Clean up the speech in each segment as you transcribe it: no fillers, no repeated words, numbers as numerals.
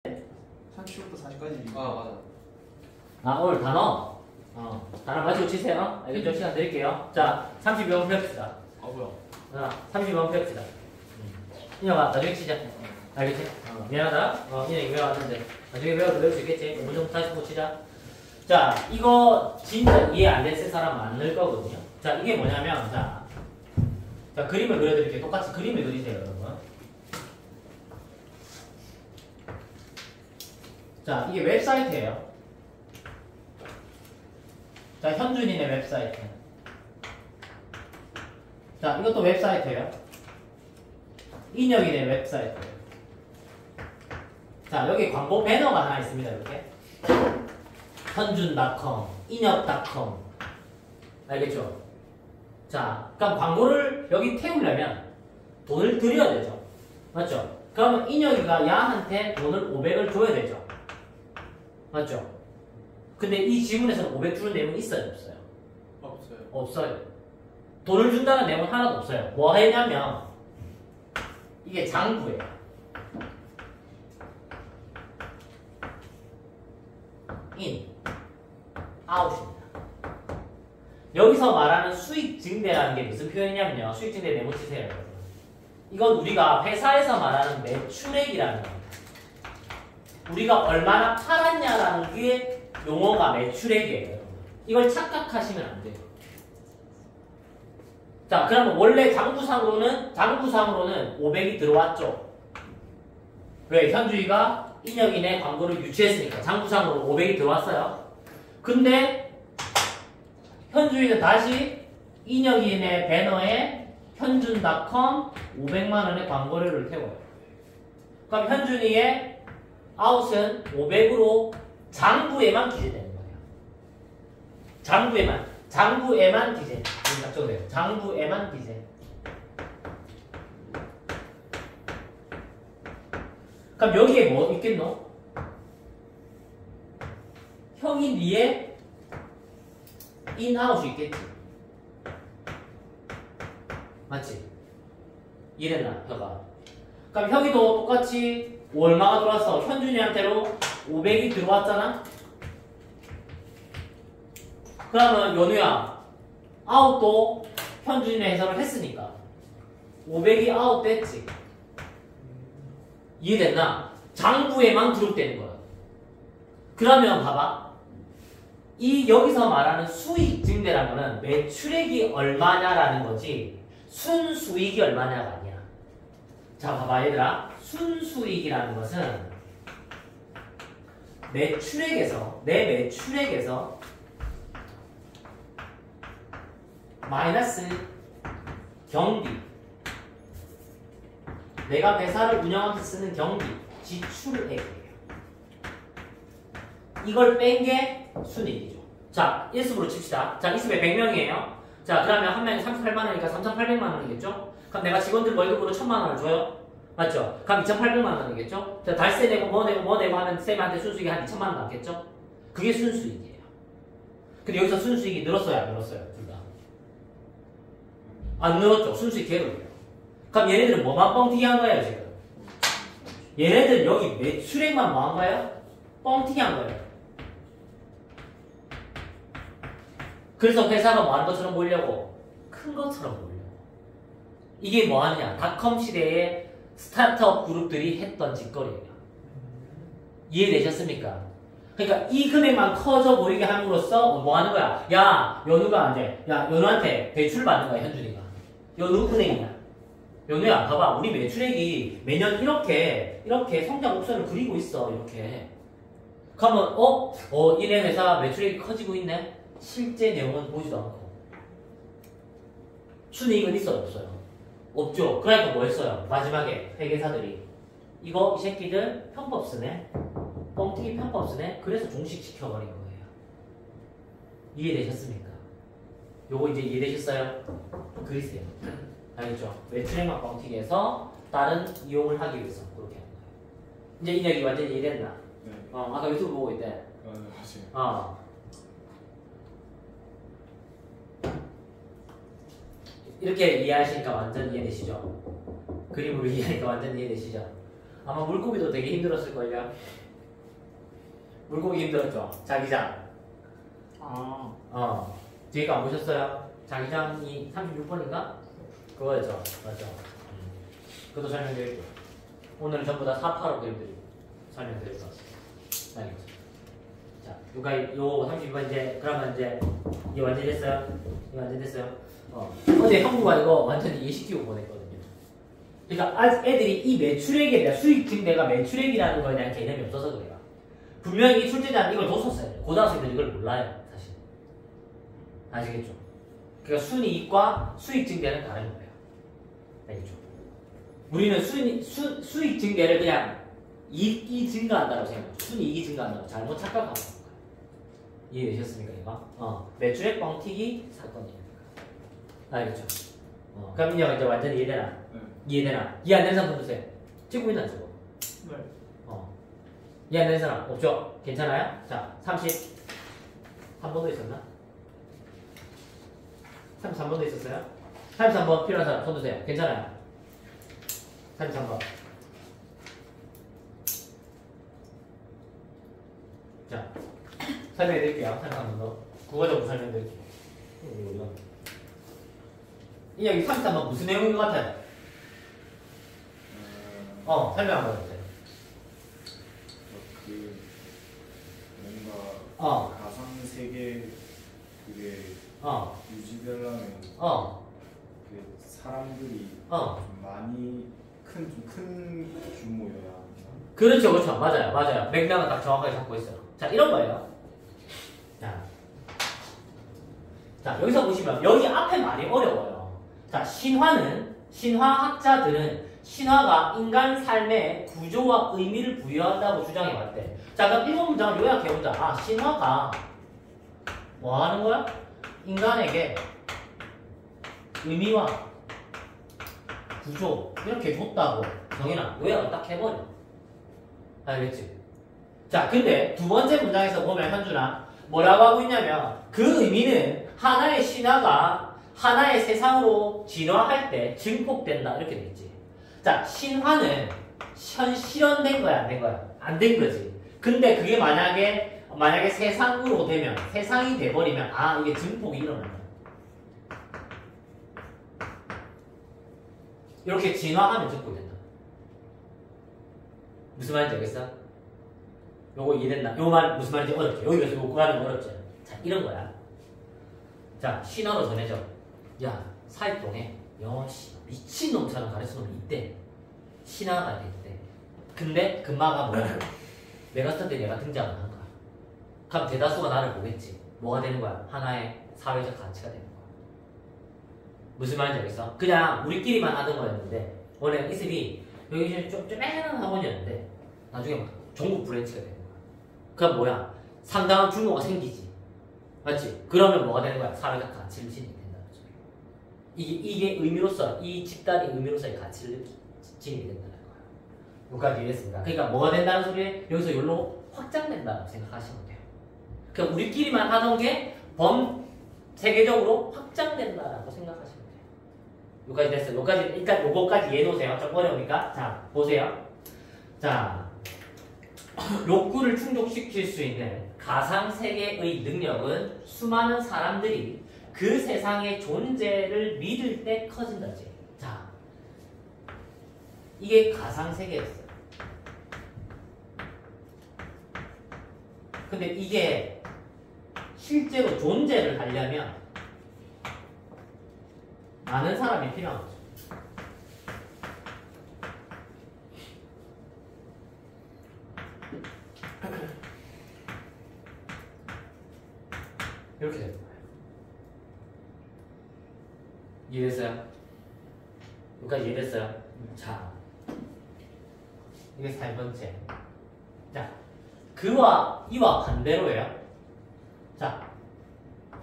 30부터 40까지. 아 아, 오늘 단어. 단어 마치고 치세요. 알겠죠? 시간 드릴게요. 자, 32번 펴봅시다. 아 뭐야? 자, 32번 펴봅시다. 인혁아, 나중에 치자. 알겠지? 미안하다. 인혁이 외워왔는데. 나중에 외울 수 있겠지? 문좀 다시 보고 치자. 자, 이거 진짜 이해 안 됐을 사람 많을 거거든요. 자, 이게 뭐냐면, 자, 그림을 그려드릴게요. 똑같이 그림을 그리세요, 여러분. 자, 이게 웹사이트예요. 자, 현준이네 웹사이트. 자, 이것도 웹사이트예요. 인혁이네 웹사이트. 자, 여기 광고 배너가 하나 있습니다. 이렇게 현준.com, 인혁.com. 알겠죠? 자, 그럼 광고를 여기 태우려면 돈을 들여야 되죠. 맞죠? 그러면 인혁이가 야한테 돈을 500을 줘야 되죠. 맞죠? 근데 이 지문에서는 500 주는 내용이 있어요? 없어요? 없어요. 없어요. 돈을 준다는 내용은 하나도 없어요. 뭐 했냐면 이게 장부예요. 인, 아웃입니다. 여기서 말하는 수익 증대라는 게 무슨 표현이냐면요. 수익 증대 메모 치세요, 여러분. 이건 우리가 회사에서 말하는 매출액이라는 겁니다. 우리가 얼마나 팔았냐라는 게 용어가 매출액이에요. 이걸 착각하시면 안 돼요. 자, 그러면 원래 장부상으로는 500이 들어왔죠. 왜? 현주이가 인혁이네 광고를 유치했으니까 장부상으로 500이 들어왔어요. 근데 현주이는 다시 인혁이네 배너에 현준.com 500만원의 광고료를 태워요. 그럼 현준이의 아웃은 500으로 장부에만 기재되는 거예요. 장부에만 기재. 여기 딱 적으세요. 장부에만 기재. 그럼 여기에 뭐 있겠노? 형이 위에 인아웃이 있겠지. 맞지? 이랬나, 혀가. 그럼 혁이도 똑같이 얼마가 들어왔어? 현준이한테로 500이 들어왔잖아? 그러면 연우야, 아웃도 현준이네 해석을 했으니까 500이 아웃 됐지. 이해됐나? 장부에만 기록되는 거야. 그러면 봐봐. 이 여기서 말하는 수익 증대라는 거는 매출액이 얼마냐라는 거지 순수익이 얼마냐가 아니야. 자, 봐봐 얘들아. 순수익이라는 것은 내 매출액에서 마이너스 경비, 내가 회사를 운영하면서 쓰는 경비, 지출액이에요. 이걸 뺀 게 순이익이죠. 자, 일수으로 칩시다. 자, 일수에 100명이에요. 자, 그러면 한 명이 38만원이니까 3,800만원이겠죠? 그럼 내가 직원들 월급으로 1,000만원을 줘요? 맞죠? 그럼 2,800만원이겠죠? 자, 달세 내고 뭐 내고 하면 쌤한테 순수익이 한 2,000만원 남겠죠? 그게 순수익이에요. 근데 여기서 순수익이 늘었어요, 안 늘었어요? 둘 다. 안 늘었죠? 순수익 개로예요. 그럼 얘네들은 뭐만 뻥튀기 한 거예요, 지금? 얘네들은 여기 매출액만 뭐 한 거예요? 뻥튀기 한 거예요. 그래서 회사가 뭐 하는 것처럼 보이려고? 큰 것처럼 보이려고. 이게 뭐 하느냐? 닷컴 시대에 스타트업 그룹들이 했던 짓거리예요. 이해되셨습니까? 그러니까 이 금액만 커져 보이게 함으로써 뭐 하는 거야? 야, 연우한테 대출 받는 거야, 현준이가. 연우 은행이야. 연우야, 봐봐. 우리 매출액이 매년 이렇게 성장 곡선을 그리고 있어, 이렇게. 그러면, 이네 회사 매출액이 커지고 있네? 실제 내용은 보지도 않고. 순이익은 있어요, 없어요? 없죠. 그러니까 뭐 했어요? 마지막에 회계사들이. 이 새끼들 편법 쓰네? 뻥튀기 편법 쓰네? 그래서 종식시켜버린 거예요. 이해되셨습니까? 요거 이제 이해되셨어요? 그리세요. 알겠죠? 매출액만 뻥튀기해서 다른 이용을 하기 위해서 그렇게 하는 거예요. 이제 인혁이 완전히 이해됐나? 네. 아까 유튜브 보고 있대. 다시. 이렇게 이해하시니까 완전 이해되시죠? 그림으로 이해하니까 완전 이해되시죠? 아마 물고기도 되게 힘들었을걸요. 물고기 힘들었죠. 자기장. 뒤에 거 안 보셨어요? 자기장이 36번인가? 그거였죠. 맞죠? 그것도 설명드릴게요. 오늘은 전부 다 4파로 그림들이 설명드릴 것 같습니다. 알겠죠? 자, 요 32번 이제, 그러면 이제, 이게 완전 됐어요? 이게 완전 됐어요? 근데 형부가 이거 완전히 이해시키고 보냈거든요. 그러니까 아직 애들이 이 매출액에 대한 수익 증대가 매출액이라는 거에 대한 개념이 없어서 그래요. 분명히 이 출제자는 이걸 뒀었어야 돼요. 고등학생들은 이걸 몰라요, 사실. 아시겠죠? 그러니까 순이익과 수익 증대는 다른 거예요. 알겠죠? 우리는 수익 증대를 그냥 이익이 증가한다고 생각해요. 순이익이 증가한다고 잘못 착각하고 있는 거예요. 이해되셨습니까, 이거? 매출액 뻥튀기 사건이에요. 알겠죠? 그럼 민혁아 이제 완전히 이해되나? 네. 이해되나? 이해 안 되는 사람 손 드세요. 찍고 있나, 저거? 네. 이해 안 되는 사람 없죠? 괜찮아요? 자, 33번도 있었나? 33번도 있었어요? 33번 필요한 사람 손 드세요. 괜찮아요? 33번. 자, 설명해 드릴게요. 33번도. 국어적으로 설명해 드릴게요. 이 여기 33번 무슨 내용인 것 같아요? 설명 한번 해주세요. 그 뭔가 가상 세계 그게 유지되려면 그 사람들이 좀 많이 큰 규모여야 합니다. 그렇죠, 그렇죠. 맞아요. 맥락은 딱 정확하게 잡고 있어요. 자, 이런 거예요. 자, 여기서 보시면 여기 앞에 말이 어려워요. 자, 신화학자들은 신화가 인간 삶의 구조와 의미를 부여한다고 주장해왔대. 자, 그럼 이번 문장을 요약해보자. 신화가 뭐 하는 거야? 인간에게 의미와 구조 이렇게 줬다고. 정인아, 요약을 딱 해버려. 알겠지? 자, 근데 두 번째 문장에서 보면 현준아 뭐라고 하고 있냐면 그 의미는 하나의 신화가 하나의 세상으로 진화할 때 증폭된다 이렇게 돼 있지. 자, 신화는 실현된 거야, 안 된 거야? 안 된 거지. 근데 그게 만약에 세상으로 되면, 세상이 돼버리면 이게 증폭이 일어난다. 이렇게 진화하면 증폭이 된다. 무슨 말인지 알겠어? 요거 이해됐나? 요 말 무슨 말인지 어렵지? 여기서 요거 하는 거 어렵지? 자, 이런 거야. 자, 신화로 전해져. 야, 사익동에 미친놈처럼 가르치는 놈이 있대. 신화가 됐대. 근데 금마가 뭐야? 메가스터 때 내가 등장을 한 거야. 그럼 대다수가 나를 보겠지. 뭐가 되는 거야? 하나의 사회적 가치가 되는 거야. 무슨 말인지 알겠어? 그냥 우리끼리만 하던 거였는데 원래 이슬이 여기 좀 쪼매는 학원이었는데 나중에 막 전국 브랜치가 되는 거야. 그럼 뭐야? 상당한 규모가 생기지. 맞지? 그러면 뭐가 되는 거야? 사회적 가치를 지니게 된다는 거죠. 이게 의미로서, 이 집단의 의미로서의 가치를 지니게 된다는 거예요. 여기까지 이해했습니다. 그러니까 뭐가 된다는 소리에 여기서 여기로 확장된다고 생각하시면 돼요. 그러니까 우리끼리만 하던 게 세계적으로 확장된다라고 생각하시면 돼요. 여기까지 됐어요. 일단 요거까지 이해해놓으세요. 좀 어려우니까. 자, 보세요. 자, 욕구를 충족시킬 수 있는 가상세계의 능력은 수많은 사람들이 그 세상의 존재를 믿을 때 커진다지. 자, 이게 가상세계였어요. 근데 이게 실제로 존재를 하려면 많은 사람이 필요한 거죠. 이렇게 되는 거예요. 이해됐어요? 여기까지 이해됐어요? 자, 이게 4번째. 자, 이와 반대로예요. 자,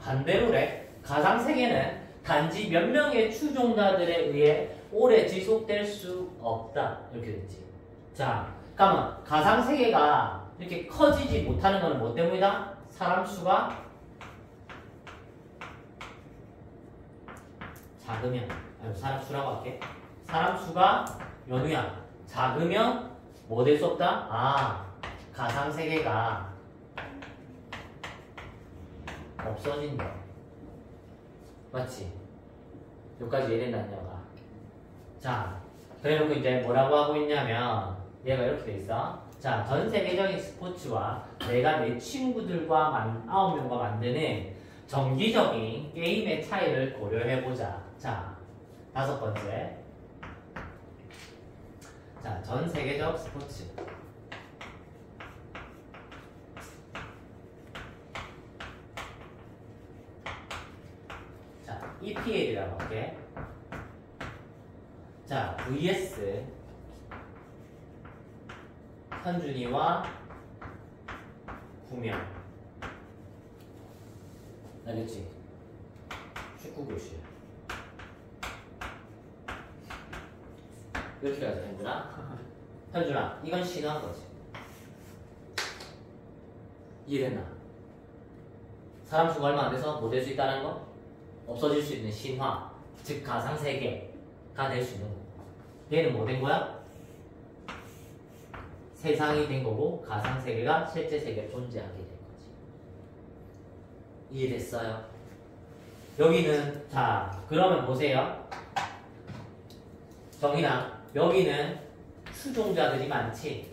반대로래. 가상세계는 단지 몇 명의 추종자들에 의해 오래 지속될 수 없다. 이렇게 됐지. 자, 그러면 가상세계가 이렇게 커지지 못하는 것은 뭐 때문이다? 사람 수가 작으면, 사람 수라고 할게. 사람 수가 연우야. 작으면 뭐 될 수 없다? 아, 가상세계가 없어진다. 맞지? 여기까지 이해된다냐가. 자, 그래놓고 이제 뭐라고 하고 있냐면 얘가 이렇게 돼 있어. 자, 전 세계적인 스포츠와 내가 내 친구들과 9명과 만드는 정기적인 게임의 차이를 고려해보자. 자, 5번째. 자, 전 세계적 스포츠. 자, EPL이라고 할게. 자, vs 현준이와 구명. 알겠지? 축구 교실. 이렇게 가자, 현준아. 현준아, 이건 신화한 거지. 이해됐나? 사람 수가 얼마 안 돼서 뭐 될 수 있다는 거? 없어질 수 있는 신화, 즉 가상세계가 될 수 있는 거. 얘는 뭐 된 거야? 세상이 된 거고 가상세계가 실제 세계에 존재하게 된 거지. 이해됐어요? 여기는 자 그러면 보세요. 정인아, 여기는 추종자들이 많지?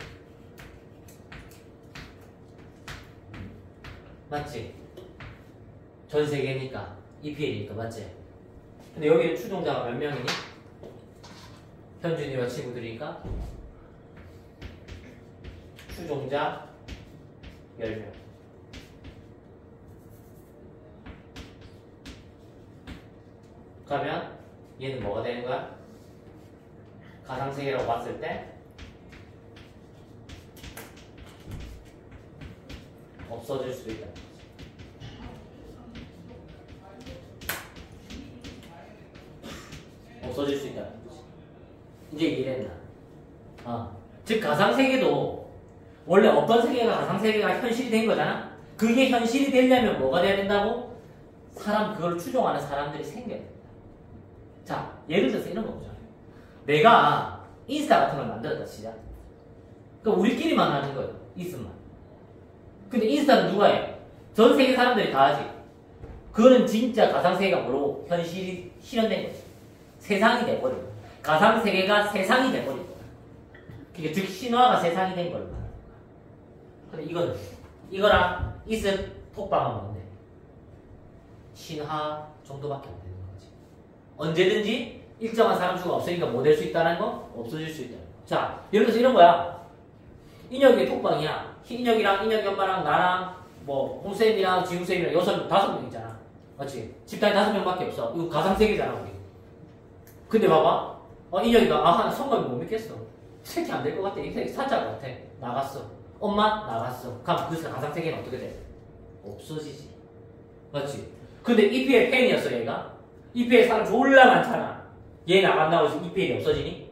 맞지? 전 세계니까 EPL이니까 맞지? 근데 여기는 추종자가 몇 명이니? 현준이와 친구들이니까 추종자 10명. 그러면 얘는 뭐가 되는 거야? 가상세계라고 봤을 때 없어질 수도 있다. 없어질 수 있다. 이제 이해됐나? 즉 가상세계도 원래 어떤 세계가 가상세계가 현실이 된 거잖아? 그게 현실이 되려면 뭐가 돼야 된다고? 그걸 추종하는 사람들이 생겨야 된다. 자, 예를 들어서 이런 거 보자. 내가 인스타 같은 걸 만들었다 치자. 그럼 우리끼리만 하는 거예요. 있으면. 근데 인스타는 누가 해? 전 세계 사람들이 다 하지. 그거는 진짜 가상세계가 뭐로 현실이 실현된 거지. 세상이 돼버린 거야. 가상세계가 세상이 돼버린 거야. 그게 즉 신화가 세상이 된 거야. 근데 이거랑 있을 톡방은 뭔데? 신화 정도밖에 안 되는 거지. 언제든지 일정한 사람 수가 없으니까 뭐 될 수 있다는 거? 없어질 수 있다. 자, 예를 들어서 이런 거야. 인혁이의 톡방이야. 인혁이랑 인혁이 엄마랑 나랑 뭐 홍쌤이랑 지우쌤이랑 5명 있잖아. 맞지? 집단이 5명밖에 없어. 이거 가상세계잖아 우리. 근데 봐봐. 인혁이가 성감이 못 믿겠어. 새끼 안 될 것 같아. 이 새끼 사자 같아. 나갔어. 엄마 나갔어. 그럼 그 가상세계는 어떻게 돼? 없어지지. 맞지? 근데 EPL 팬이었어 얘가. EPL 사람 졸라 많잖아. 얘 나간다고 해서 EPL이 없어지니?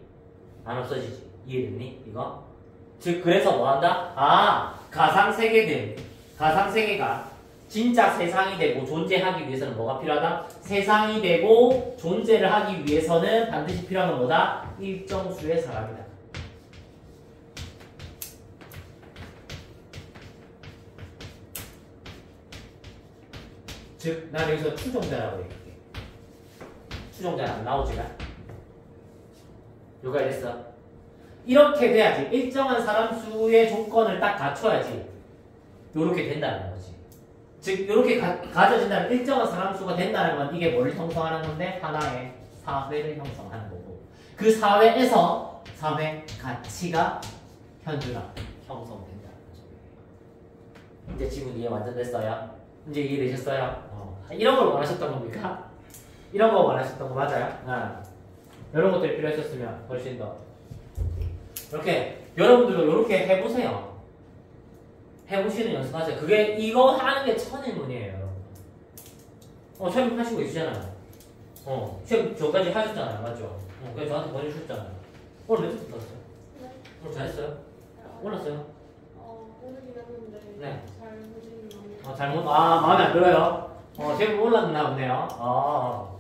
안 없어지지. 이해됐니? 이거? 즉 그래서 뭐한다? 가상세계가 진짜 세상이 되고 존재하기 위해서는 뭐가 필요하다? 세상이 되고 존재를 하기 위해서는 반드시 필요한 건 뭐다? 일정 수의 사람이다. 즉, 난 여기서 추종자라고 얘기할게. 추종자는 안 나오지만. 요가 됐어. 이렇게 돼야지. 일정한 사람 수의 조건을 딱 갖춰야지. 요렇게 된다는 거지. 즉, 요렇게 가져진다는 일정한 사람 수가 된다는 건 이게 뭘 형성하는 건데? 하나의 사회를 형성하는 거고. 그 사회에서 사회 가치가 현준화 형성된다는 거죠. 이제 지금 이해 완전 됐어요? 이제 이해되셨어요? 이런 걸 원하셨던 겁니까? 이런 거 원하셨던 거 맞아요? 이런 것들이 필요하셨으면 훨씬 더 이렇게 여러분들도 이렇게 해보세요. 해보시는 연습하세요. 그게 이거 하는 게 천일문이에요. 시험 하시고 있으잖아요. 시험 저까지 하셨잖아요. 맞죠? 그래서 저한테 보내주셨잖아요. 오늘 몇 점 붙었어요? 네. 오늘 잘했어요? 올랐어요? 모르긴 했는데 네. 잘 보지는 않아요. 잘못 마음에 안 들어요? 제법 올랐나 보네요.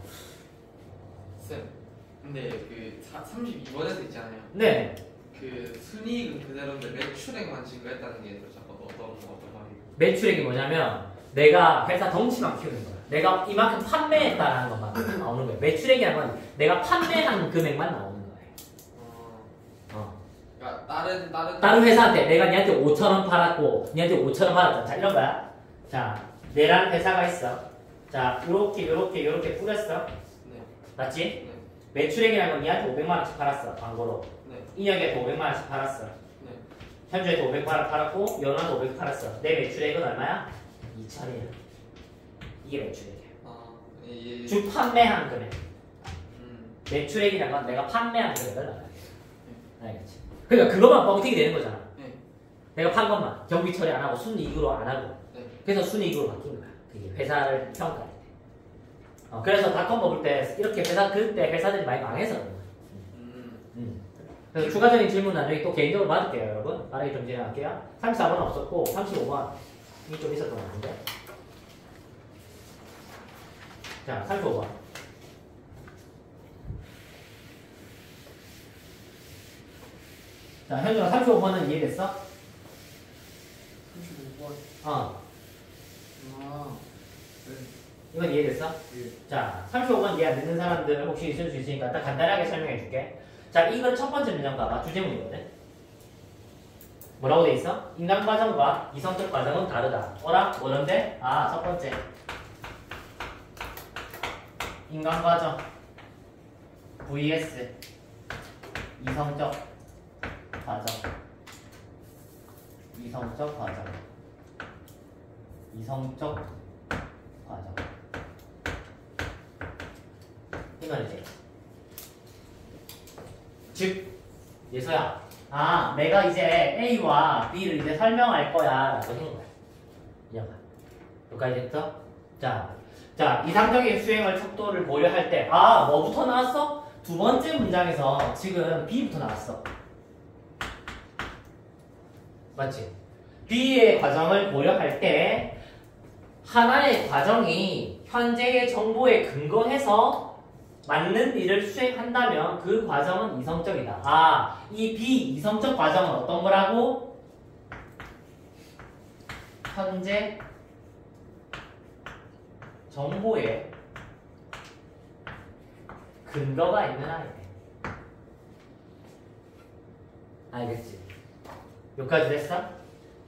쌤, 근데 그 32번에서 있잖아요. 네. 그 순이익은 그대로인데 매출액만 증가했다는 게 잠깐 어떤 말이에요? 매출액이 뭐냐면 내가 회사 덩치만 키우는 거야. 내가 이만큼 판매했다라는 것만 나오는 거야. 매출액이라는 건 내가 판매한 금액만 나오는 거야. 그러니까 다른 회사한테 내가 니한테 5,000원 팔았고 니한테 5,000원 팔았다. 자 이런 거야. 자 내란 회사가 있어. 자 요렇게 뿌렸어. 네. 맞지? 네. 매출액이라는 건 니한테 500만 원씩 팔았어. 광고로. 네. 인혁이한테 500만 원씩 팔았어. 네. 현주한테 500만 원 팔았고 연우한테 500 팔았어. 내 매출액은 얼마야? 2,000이야. 이게 매출액이야. 예. 주 판매한 금액. 매출액이라는 건 내가 판매한 금액을 나가야 돼. 알겠지? 그러니까 그것만 뻥튀기 되는 거잖아. 네. 내가 판 것만 경비 처리 안 하고 순이익으로 안 하고. 네. 그래서 순이익으로 바뀐 거야. 그게 회사를 평가할 때. 그래서 닷컴 먹을 때 이렇게 그때 회사들이 많이 망해서 그런 거야. 그래서 추가적인 질문 나중에 또 개인적으로 받을게요, 여러분. 빠르게 좀 진행할게요. 34번 없었고 35번이 좀 있었던 것 같은데. 자, 35번. 자, 현준아 35번은 이해됐어? 35번. 어. 네. 이건 이해됐어? 예. 자, 35번 이해 안 되는 사람들 혹시 있을 수 있으니까 딱 간단하게 설명해 줄게. 자, 이건 첫 번째 문장 봐봐. 주제문이거든. 뭐라고 돼 있어? 인간 과정과 이성적 과정은 다르다. 뭐런데? 첫 번째. 인간 과정 vs 이성적 과정. 이성적 과정. 이 말이지. 즉, 예서야. 내가 이제 A와 B를 이제 설명할 거야. 라고 한 거야. 이해가? 여기까지 됐어? 자, 이상적인 수행을 척도를 보려 할 때, 뭐부터 나왔어? 두 번째 문장에서 지금 B부터 나왔어. 맞지? B의 과정을 고려할 때, 하나의 과정이 현재의 정보에 근거해서 맞는 일을 수행한다면 그 과정은 이성적이다. 이 비이성적 과정은 어떤 거라고? 현재 정보에 근거가 있는 아이네. 알겠지? 여기까지 됐어?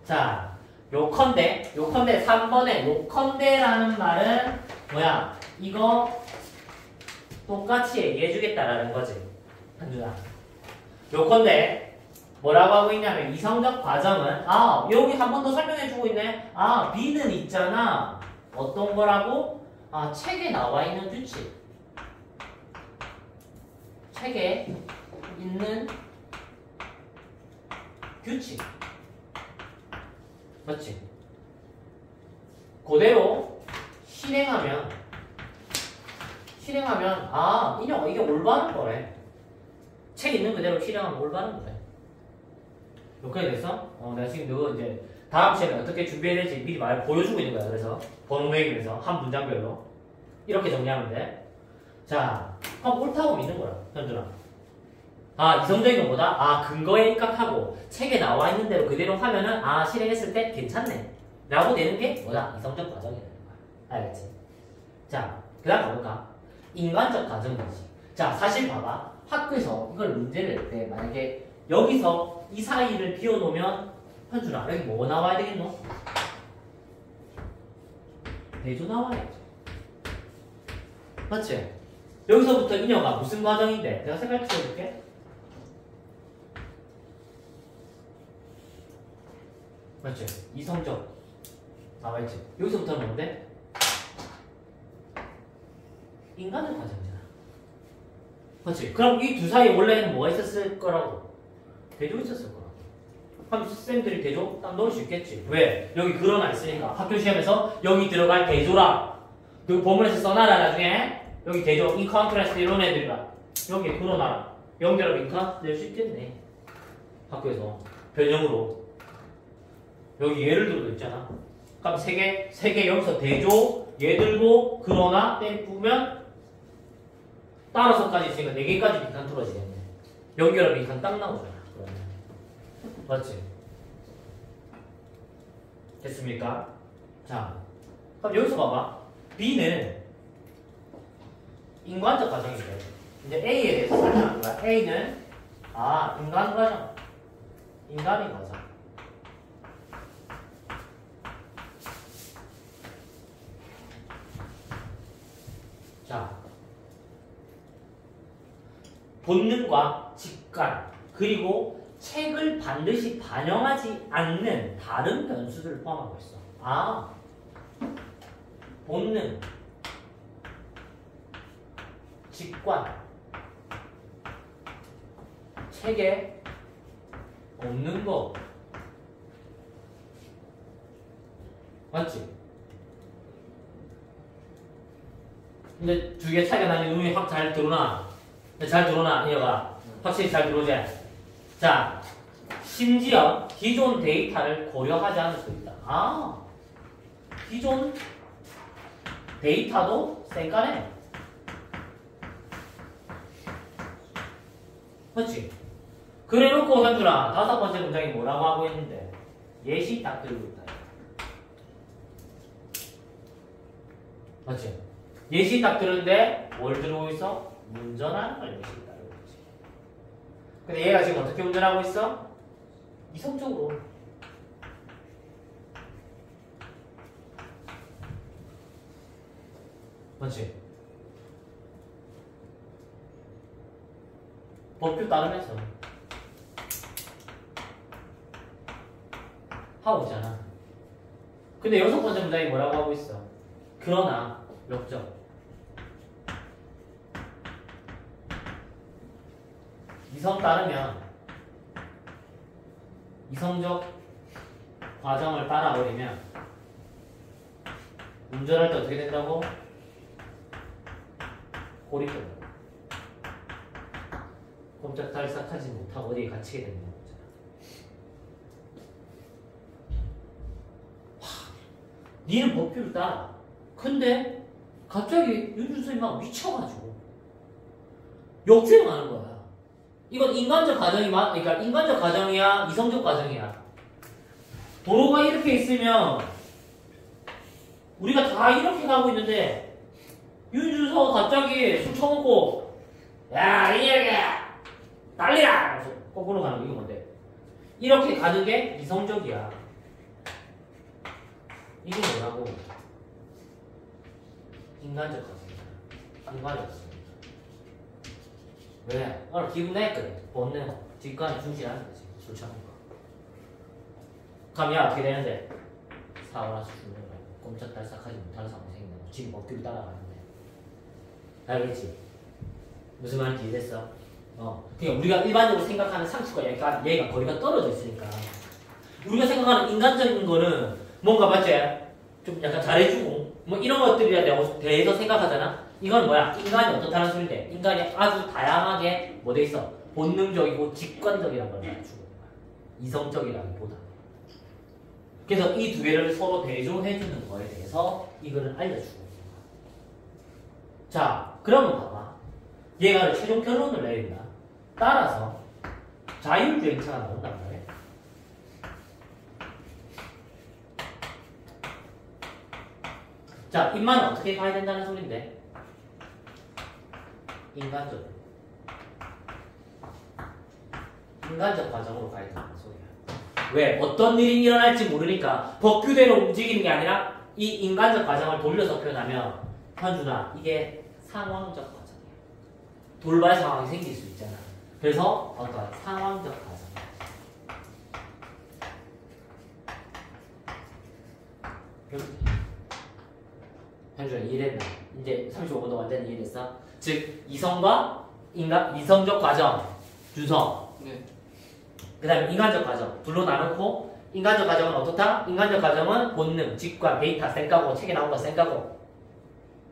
자, 요컨대 3번에 요컨대라는 말은 뭐야? 이거 똑같이 얘기해주겠다라는 거지. 한준아. 요컨대 뭐라고 하고 있냐면 이성적 과정은 여기 한 번 더 설명해주고 있네. B는 있잖아. 어떤 거라고? 책에 나와 있는 규칙. 책에 있는 규칙. 맞지? 그대로 실행하면 인형 이게 올바른 거래. 책 있는 그대로 실행하면 올바른 거래. 여기까지 됐어? 내가 지금 너 이제 다음 시간에 어떻게 준비해야 될지 미리 보여주고 있는 거야. 그래서 번호 매기면서 한 문장별로 이렇게 정리하면 돼. 자, 그럼 옳다고 믿는 거야, 현준아. 이성적인 건 뭐다? 근거에 입각하고 책에 나와 있는 대로 그대로 하면은 실행했을 때 괜찮네 라고 되는 게 뭐다? 이성적 과정이라는 거야. 알겠지? 자, 그 다음 가볼까? 인간적 과정이지. 자, 사실 봐봐. 학교에서 이걸 문제를 낼 때 만약에 여기서 이 사이를 비워놓으면 현준아 여기 뭐 나와야 되겠노? 대조 나와야지. 맞지? 여기서부터 인여가 무슨 과정인데? 내가 색깔 치워줄게. 맞지? 이성적 나와있지? 여기서부터는 뭔데? 인간의 과정이잖아. 맞지? 그럼 이 두 사이에 원래는 뭐가 있었을 거라고? 대조 있었을 거라고. 그럼 쌤들이 대조 딱 넣을 수 있겠지. 왜? 여기 그러나 있으니까 학교 시험에서 여기 들어갈 대조라 그 본문에서 써놔라. 나중에 여기 대조 인컨트라스트 이런 애들이라 여기에 그러나 연결합 인컨 낼 수 있겠네. 학교에서 변형으로 여기 예를 들어도 있잖아. 그럼 세 개 여기서 대조 얘 들고 그러나 떼꾸면 따라서까지 있으니까 4개까지 빈칸 틀어지겠네. 연결합 빈칸 딱 나오잖아. 그러면 맞지? 됐습니까? 자, 그럼 여기서 봐봐. B는 인간적 과정인데 이제 A에 대해서 설명하는 거야. A는 인간 과정, 인간의 과정. 자, 본능과 직관 그리고 책을 반드시 반영하지 않는 다른 변수들을 포함하고 있어. 본능, 직관, 책에 없는 거. 맞지? 근데 두 개 차이가 나니 눈이 확 잘 들어오나? 잘 들어오나? 이어가 확실히 잘 들어오지? 자, 심지어 기존 데이터를 고려하지 않을 수 있다. 기존 데이터도 쌩까네. 맞지? 그래놓고 현준아, 다섯 번째 문장이 뭐라고 하고 있는데 예시 딱 들고 있다. 맞지? 예시 딱 들었는데 뭘 들고 있어? 운전하는 걸 예시 따르고 있지. 근데 얘가 지금 어떻게 운전하고 있어? 이성적으로. 맞지? 법규 따르면서 하고 있잖아. 근데 여섯 번째 문장이 뭐라고 하고 있어? 그러나 역적. 이성 따르면 이성적 과정을 따라버리면 운전할 때 어떻게 된다고? 고립된다. 꼼짝달싹하지 못하고 어디에 갇히게 되는 거잖아. 니는 법규를 따라. 근데 갑자기 윤준선이 막 미쳐가지고 역주행하는 거야. 이건 인간적 과정이 그러니까 인간적 과정이야, 이성적 과정이야. 도로가 이렇게 있으면 우리가 다 이렇게 가고 있는데 윤준서가 갑자기 술 처먹고 야 이렇게 난리야! 그래서 거꾸로 가는 거 이거 뭔데? 이렇게 가는 게 이성적이야. 이게 뭐라고? 인간적 과정이야. 인간적 과정. 왜? 오늘 기분 냈거든. 본능, 뒷관에 충실하는 거지. 술 처먹는 거. 그럼 야 어떻게 되는데? 사고나서 죽는 거야. 꼼짝달싹하지 못하는 상황이 생기는 거. 지금 법규를 따라가는데. 알겠지? 무슨 말인지 이해됐어? 그러니까 우리가 일반적으로 생각하는 상식과 얘가 거리가 떨어져 있으니까 우리가 생각하는 인간적인 거는 뭔가 맞지? 좀 약간 잘해주고 뭐 이런 것들에 대해서 생각하잖아. 이건 뭐야? 인간이 어떻다는 소리인데 인간이 아주 다양하게 뭐 돼 있어? 본능적이고 직관적이라는 걸 말해주고 이성적이라기보다. 그래서 이 두 개를 서로 대조해주는 거에 대해서 이거를 알려주고. 자, 그러면 봐봐. 얘가 최종 결론을 내린다. 따라서 자율주행차가 나온단 말이야. 자, 입만 어떻게 가야 된다는 소린데? 인간적 과정으로 가야 된다는 소리야. 왜? 어떤 일이 일어날지 모르니까 법규대로 움직이는 게 아니라 이 인간적 과정을 돌려서 표현하면 현준아, 이게 상황적 과정이야. 돌발 상황이 생길 수 있잖아. 그래서 어떤 상황적 과정이야. 현준아 이해됐나? 이제 35분도 완전히 이해됐어? 즉 이성과 이성적 과정 준성. 네. 그 다음에 인간적 과정 둘로 나누고 인간적 과정은 어떻다? 인간적 과정은 본능, 직관, 데이터 쌩까고 책에 나온 거 쌩까고.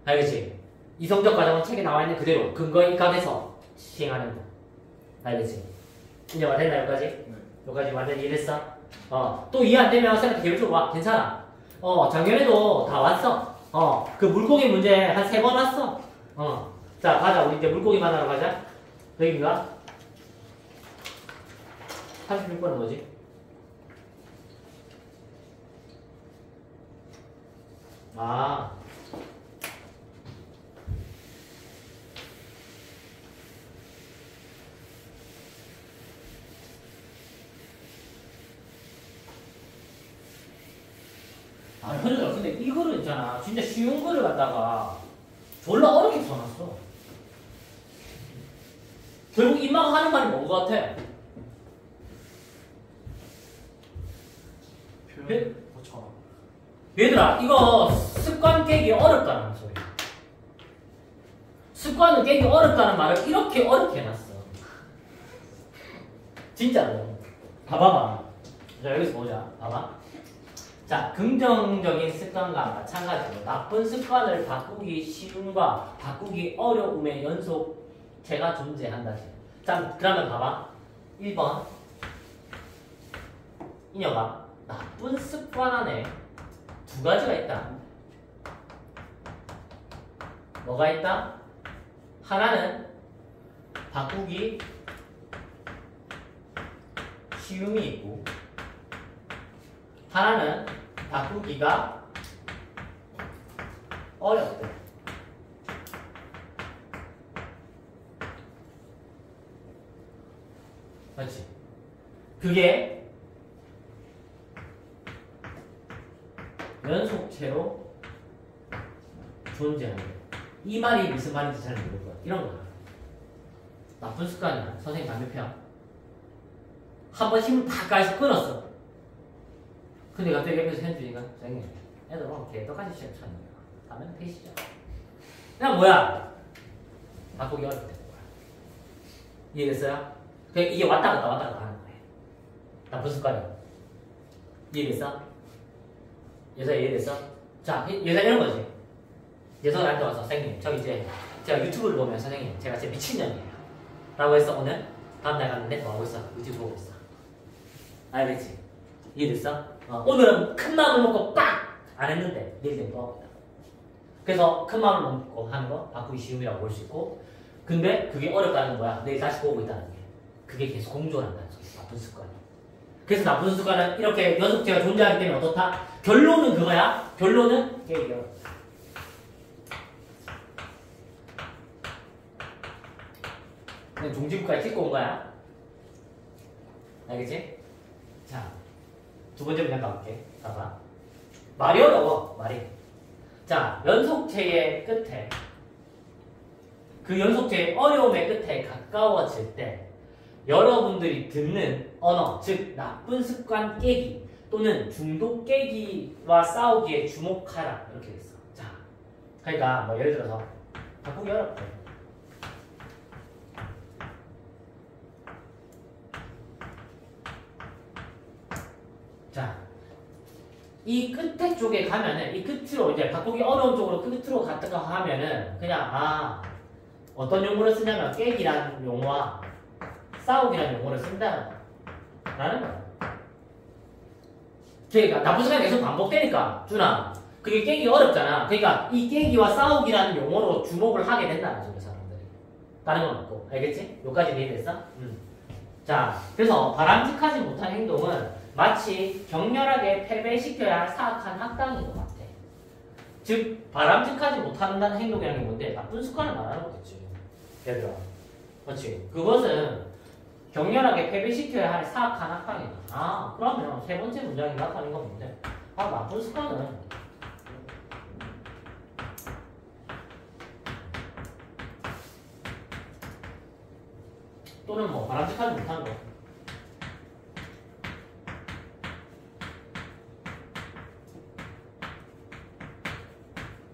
알겠지? 이성적 과정은 책에 나와 있는 그대로 근거에 입각해서 시행하는 거. 알겠지? 이제 완됐나 여기까지? 네. 여기까지 완전히 이해됐어? 또 이해 안 되면 쌤한테 계획적으로 와. 괜찮아. 작년에도 다 왔어. 그 물고기 문제 한 3번 왔어. 자, 가자. 우리 이제 물고기 만나러 가자. 여기인가? 36번은 뭐지? 아. 아, 현우야, 근데 이거를 있잖아. 진짜 쉬운 거를 갖다가 졸라 어렵게 써놨어. 결국 임마가 하는 말이 뭔 것 같아? 표현 거쳐. 얘들아, 이거 습관 깨기 어렵다는 소리야. 습관을 깨기 어렵다는 말을 이렇게 어렵게 해놨어. 진짜로. 봐봐봐. 자, 여기서 보자. 봐봐. 자, 긍정적인 습관과 마찬가지로 나쁜 습관을 바꾸기 쉬움과 바꾸기 어려움의 연속체가 존재한다. 자, 그러면 봐봐. 1번. 이녀가 나쁜 습관 안에 두 가지가 있다. 뭐가 있다? 하나는 바꾸기 쉬움이 있고, 하나는 바꾸기가 어렵다. 맞지? 그게 연속체로 존재하는 거야. 이 말이 무슨 말인지 잘 모를 거야. 이런 거야. 나쁜 습관이야. 선생님 담배 펴. 한 번 힘을 다 가해서 끊었어. 근데 갑자기 옆에서 현준이가 선생님, 애들 오늘 개떡같이 시험 쳤네요. 담배는 피시죠. 그냥 뭐야? 바꾸기 어렵다는 거야. 이해됐어요? 이게 왔다 갔다 하는 거예요. 나쁜 습관이야. 이해됐어? 예서 이해됐어? 자, 예서 이런 거지. 예서 나한테 와서 선생님, 저 이제 제가 유튜브를 보면 선생님, 제가 진짜 미친년이에요. 라고 해서 오늘 다음날 갔는데 뭐 하고 있어? 유튜브 보고 있어. 알겠지? 이해됐어? 오늘은 큰 마음을 먹고 빡! 안 했는데 내일 되면 또 하고 있다. 그래서 큰 마음을 먹고 하는 거 바꾸기 쉬움이라고 볼 수 있고, 근데 그게 어렵다는 거야. 내일 다시 보고 있다는 게. 그게 계속 공존한다는 소리. 나쁜 습관이. 그래서 나쁜 습관은 이렇게 연속체가 존재하기 때문에 어떻다? 결론은 그거야. 결론은 깨기 어렵다. 그냥 종지부까지 찍고 온 거야. 알겠지? 자, 두 번째 문장 가볼게. 봐봐. 말이 어려워. 말이. 자, 연속체의 끝에, 그 연속체의 어려움의 끝에 가까워질 때 여러분들이 듣는 언어, 즉 나쁜 습관 깨기 또는 중독 깨기와 싸우기에 주목하라. 이렇게 됐어. 자, 그러니까 뭐 예를 들어서 바꾸기 어렵대. 자, 이 끝에 쪽에 가면은, 이 끝으로 이제 바꾸기 어려운 쪽으로 끝으로 갔다가 하면은 그냥 어떤 용어를 쓰냐면 깨기라는 용어와 싸우기라는 용어를 쓴다라는 거야. 그러니까 나쁜 습관이 계속 반복되니까 준아, 그게 깨기 어렵잖아. 그러니까 이 깨기와 싸우기라는 용어로 주목을 하게 된다는 거죠, 사람들이. 다른 건 없고. 알겠지? 여기까지 이해됐어? 자, 그래서 바람직하지 못한 행동은 마치 격렬하게 패배시켜야 할 사악한 악당인 것 같아. 즉, 바람직하지 못한다는 행동이라는 게 뭔데? 나쁜 습관을 말하는 거겠지. 얘들아. 그렇지. 그것은 격렬하게 패배시켜야 할 사악한 악당이다. 그러면 세 번째 문장이 나타나는 건 뭔데? 나쁜 습관은 또는 뭐 바람직하지 못한 거.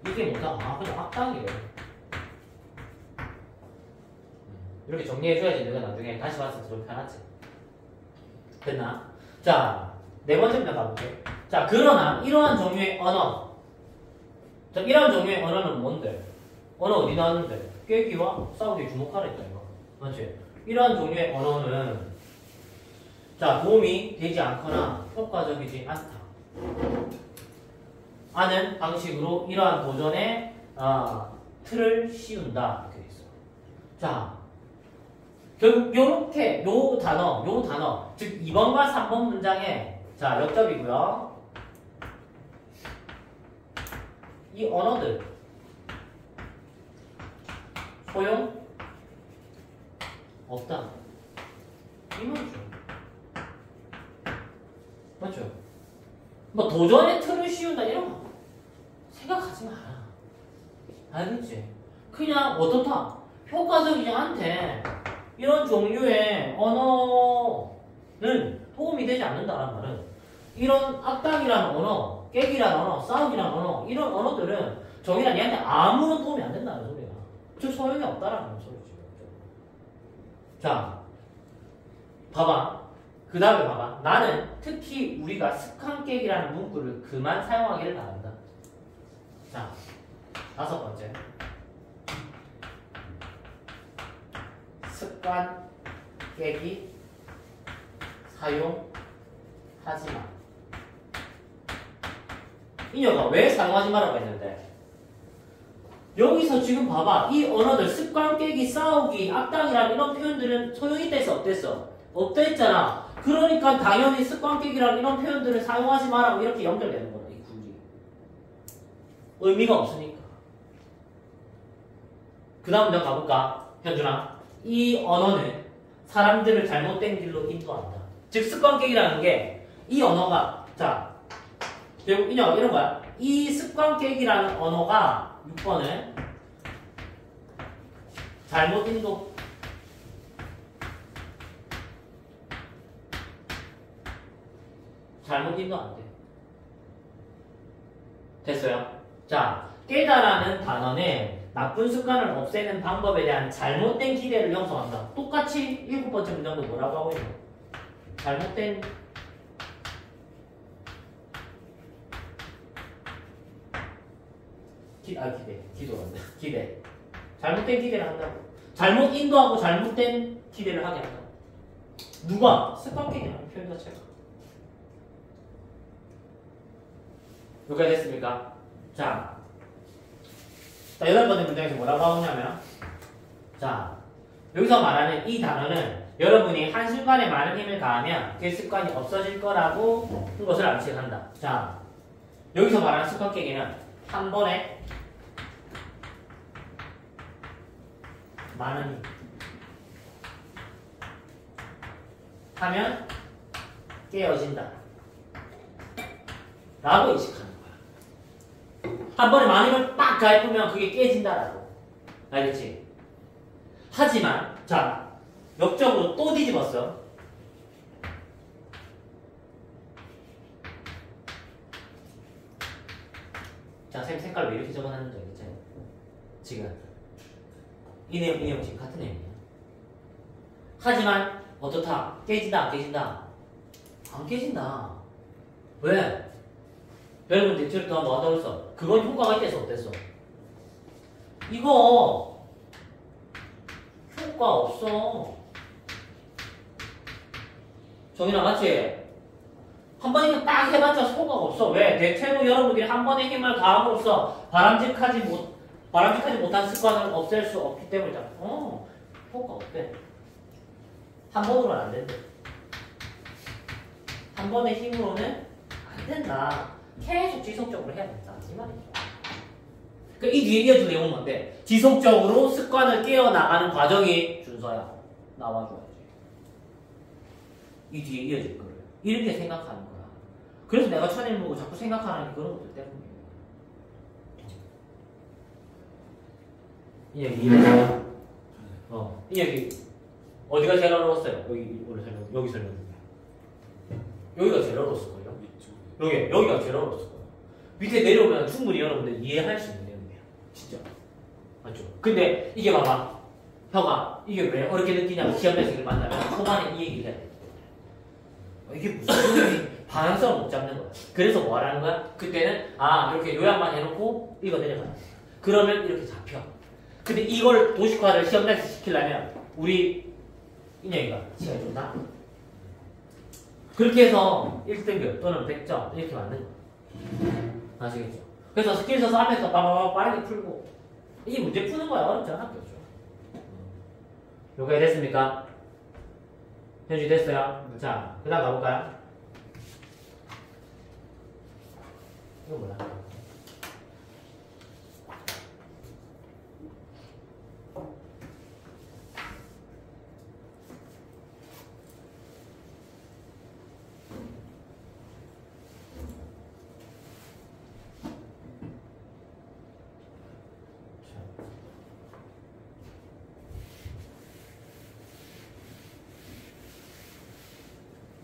이게 뭐다? 그냥 악당이래. 이렇게 정리해줘야지 내가 나중에 다시 봤을 때 좀 편하지. 됐나? 자, 네 번째 문장 가볼게. 자, 그러나 이러한 종류의 언어. 자, 이러한 종류의 언어는 뭔데? 언어 어디 나왔는데? 깨기와 싸우기에 주목하라 했다 이거. 맞지? 이러한 종류의 언어는 자, 도움이 되지 않거나 효과적이지 않다. 하는 방식으로 이러한 도전에 틀을 씌운다. 이렇게 돼 있어. 자, 결국 요렇게 요 단어 즉 2번과 3번 문장에 자, 역접이고요. 이 언어들 소용 없다. 이 말이죠. 맞죠? 뭐 도전의 틀을 씌운다 이런 거 생각하지 마라. 알겠지? 그냥 어떻다? 효과적이지 않대. 이런 종류의 언어는 도움이 되지 않는다라는 말은 이런 악당이라는 언어, 깨기라는 언어, 싸우기라는 언어 이런 언어들은 저기랑 얘한테 아무런 도움이 안 된다는 소리야. 즉 소용이 없다라는 소리지. 자, 봐봐. 그 다음에 봐봐. 나는 특히 우리가 습관 깨기라는 문구를 그만 사용하기를 바란다. 자, 5번째. 습관 깨기 사용하지 마. 이녀가 왜 사용하지 마라고 했는데 여기서 지금 봐봐. 이 언어들 습관 깨기, 싸우기, 악당이라는 이런 표현들은 소용이 있다 했어? 없댔어? 없다 했잖아. 그러니까 당연히 습관 깨기라는 이런 표현들을 사용하지 마라고 이렇게 연결되는 거다. 이 구리. 의미가 없으니까. 그 다음 내가 가볼까? 현준아. 이 언어는 사람들을 잘못된 길로 인도한다. 즉 습관 깨기라는 게 이 언어가 자 결국 이녀가 이런 거야. 이 습관 깨기라는 언어가 6번은 잘못 인도 안 돼. 됐어요? 자, 깨다라는 단어는 나쁜 습관을 없애는 방법에 대한 잘못된 기대를 형성한다. 똑같이 7번째 문장도 뭐라고 하고 있노? 잘못된 기대. 잘못된 기대를 한다고. 잘못 인도하고 잘못된 기대를 하게 한다. 누가? 습관 깨기라는 표현 자체가. 여기까지 됐습니까? 자, 8번째 문장에서 뭐라고 하냐면 자, 여기서 말하는 이 단어는 여러분이 한순간에 많은 힘을 가하면 그 습관이 없어질 거라고 한 것을 암시한다. 자, 여기서 말하는 습관 깨기는 한 번에 많은 힘 하면 깨어진다 라고 인식하는 거야. 한 번에 많은 힘을 빡 가해보면 그게 깨진다라고. 알겠지? 하지만 자, 역적으로 또 뒤집었어. 자, 색깔 왜 이렇게 적어놨는지 알겠지? 지금 이 내용 지금 같은 내용이야. 하지만 어떻다? 깨진다 안 깨진다? 안 깨진다. 왜? 여러분 대체로 더 뭐하다고 했어? 그건 효과가 있대서 어땠어? 이거 효과 없어. 정인아 맞지? 한 번에 딱 해봤자 효과가 없어. 왜? 대체로 여러분들이 한 번에 힘을 가함으로써 바람직하지 못한 습관을 없앨 수 없기 때문이다. 효과 없대. 한 번으로는 안 된대. 한 번의 힘으로는 안 된다. 계속 지속적으로 해야 된다. 이 말이죠. 그러니까 이 뒤에 이어진 내용은 뭔데? 지속적으로 습관을 깨어나가는 과정이 준서야. 나와줘야지. 이 뒤에 이어질 거를. 이렇게 생각하는 거야. 그래서 내가 천일 보고 자꾸 생각하는 그런 것들 때문이에요. 이 얘기 이해돼요? 이 얘기 어디가 제일 어려웠어요? 여기 설명. 여기가 제일 어려웠을 거예요. 여기가 제일 어려웠을 거예요. 밑에 내려오면 충분히 여러분들 이해할 수 있는 내용이에요. 진짜. 맞죠? 근데 이게 봐봐. 혀가 이게 왜 어렵게 느끼냐면 시험 자식을 만나면 초반에 이 얘기를 해야 돼. 이게 무슨 소리지? 방향성을 못 잡는 거야. 그래서 뭐 하라는 거야? 그때는 이렇게 요약만 해놓고 이거 내려가. 그러면 이렇게 잡혀. 근데 이걸 도식화를 시험 자식 시키려면 우리 인형이가 시간이 좀 나. 그렇게 해서 1등급 또는 100점 이렇게 만든 거야. 아시겠죠? 그래서 스킬 써서 앞에서 빠르게 풀고 이게 문제 푸는 거야. 어렵지 않아. 그렇죠? 요게 됐습니까? 현지 됐어요? 네. 자, 그 다음 가볼까요? 이거 뭐야?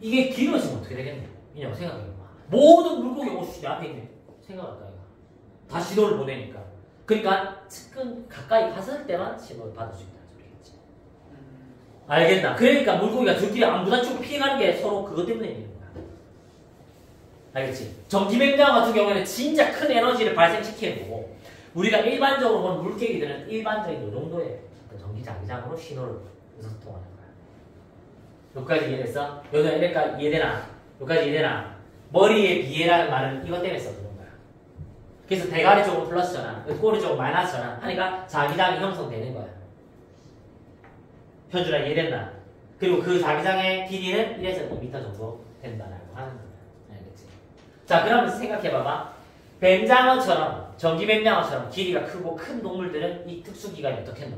이게 길어지면 어떻게 되겠냐? 이냐고 생각해봐. 모든 물고기 옷이 내 앞에 있네. 생각할까 이거. 다 신호를 보내니까. 그러니까 측근 가까이 갔을 때만 신호를 받을 수 있다는 소리겠지. 알겠나? 그러니까 물고기가 저끼리 안 부딪히고 피해가는 게 서로 그것 때문에 있는 거야. 알겠지? 전기맹장 같은 경우에는 진짜 큰 에너지를 발생시키는 거고, 우리가 일반적으로 보는 물개기들은 일반적인 이 정도의 전기 자기장으로 신호를 의사소통하는 거야. 여기까지 이해됐어? 여기까지 이해되나? 여기까지 이해되나? 머리에 비해라는 말은 이것 때문에 써주는 거야. 그래서 대가리 쪽은 플러스잖아. 꼬리 쪽은 마이너스잖아. 하니까 자기장이 형성되는 거야. 현준아 이해됐나? 그리고 그 자기장의 길이는 1에서 2m 정도 된다라고 하는 거야. 알겠지? 자, 그러면 생각해봐봐. 뱀장어처럼, 전기뱀장어처럼 길이가 크고 큰 동물들은 이 특수기관이 어떻겠노?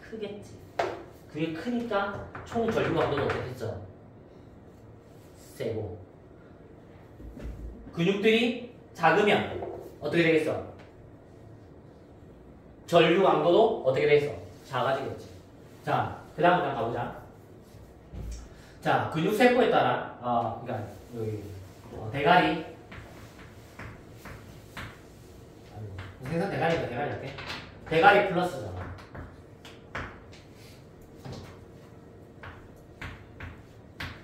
크겠지. 그게 크니까 총 전류 강도도 어떻겠어? 세고. 근육들이 작으면 어떻게 되겠어? 전류 강도도 어떻게 되겠어? 작아지겠지. 자, 그 다음 한번 가보자. 자, 근육 세포에 따라, 그러니까 여기 대가리. 생선 대가리니까 대가리 할게. 대가리 플러스잖아.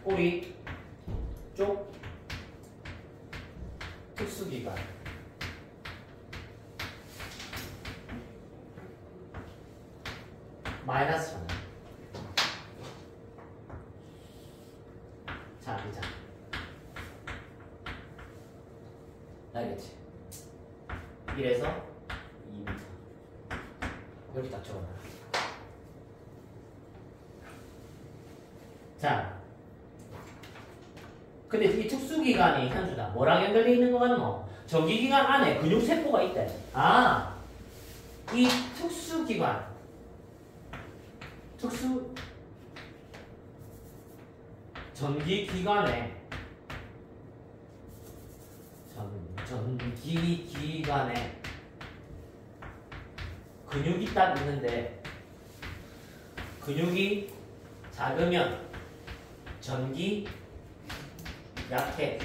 꼬리 쪽 특수기관. 마이너스잖아. 자기장. 알겠지? 1에서 2m. 이렇게 딱 적어놔. 자, 근데 이 특수기관이 현주다. 뭐랑 연결되어 있는 거 같노? 전기기관 안에 근육세포가 있대. 아, 이 특수기관. 전기기관에 근육이 딱 있는데 근육이 작으면 전기 약해.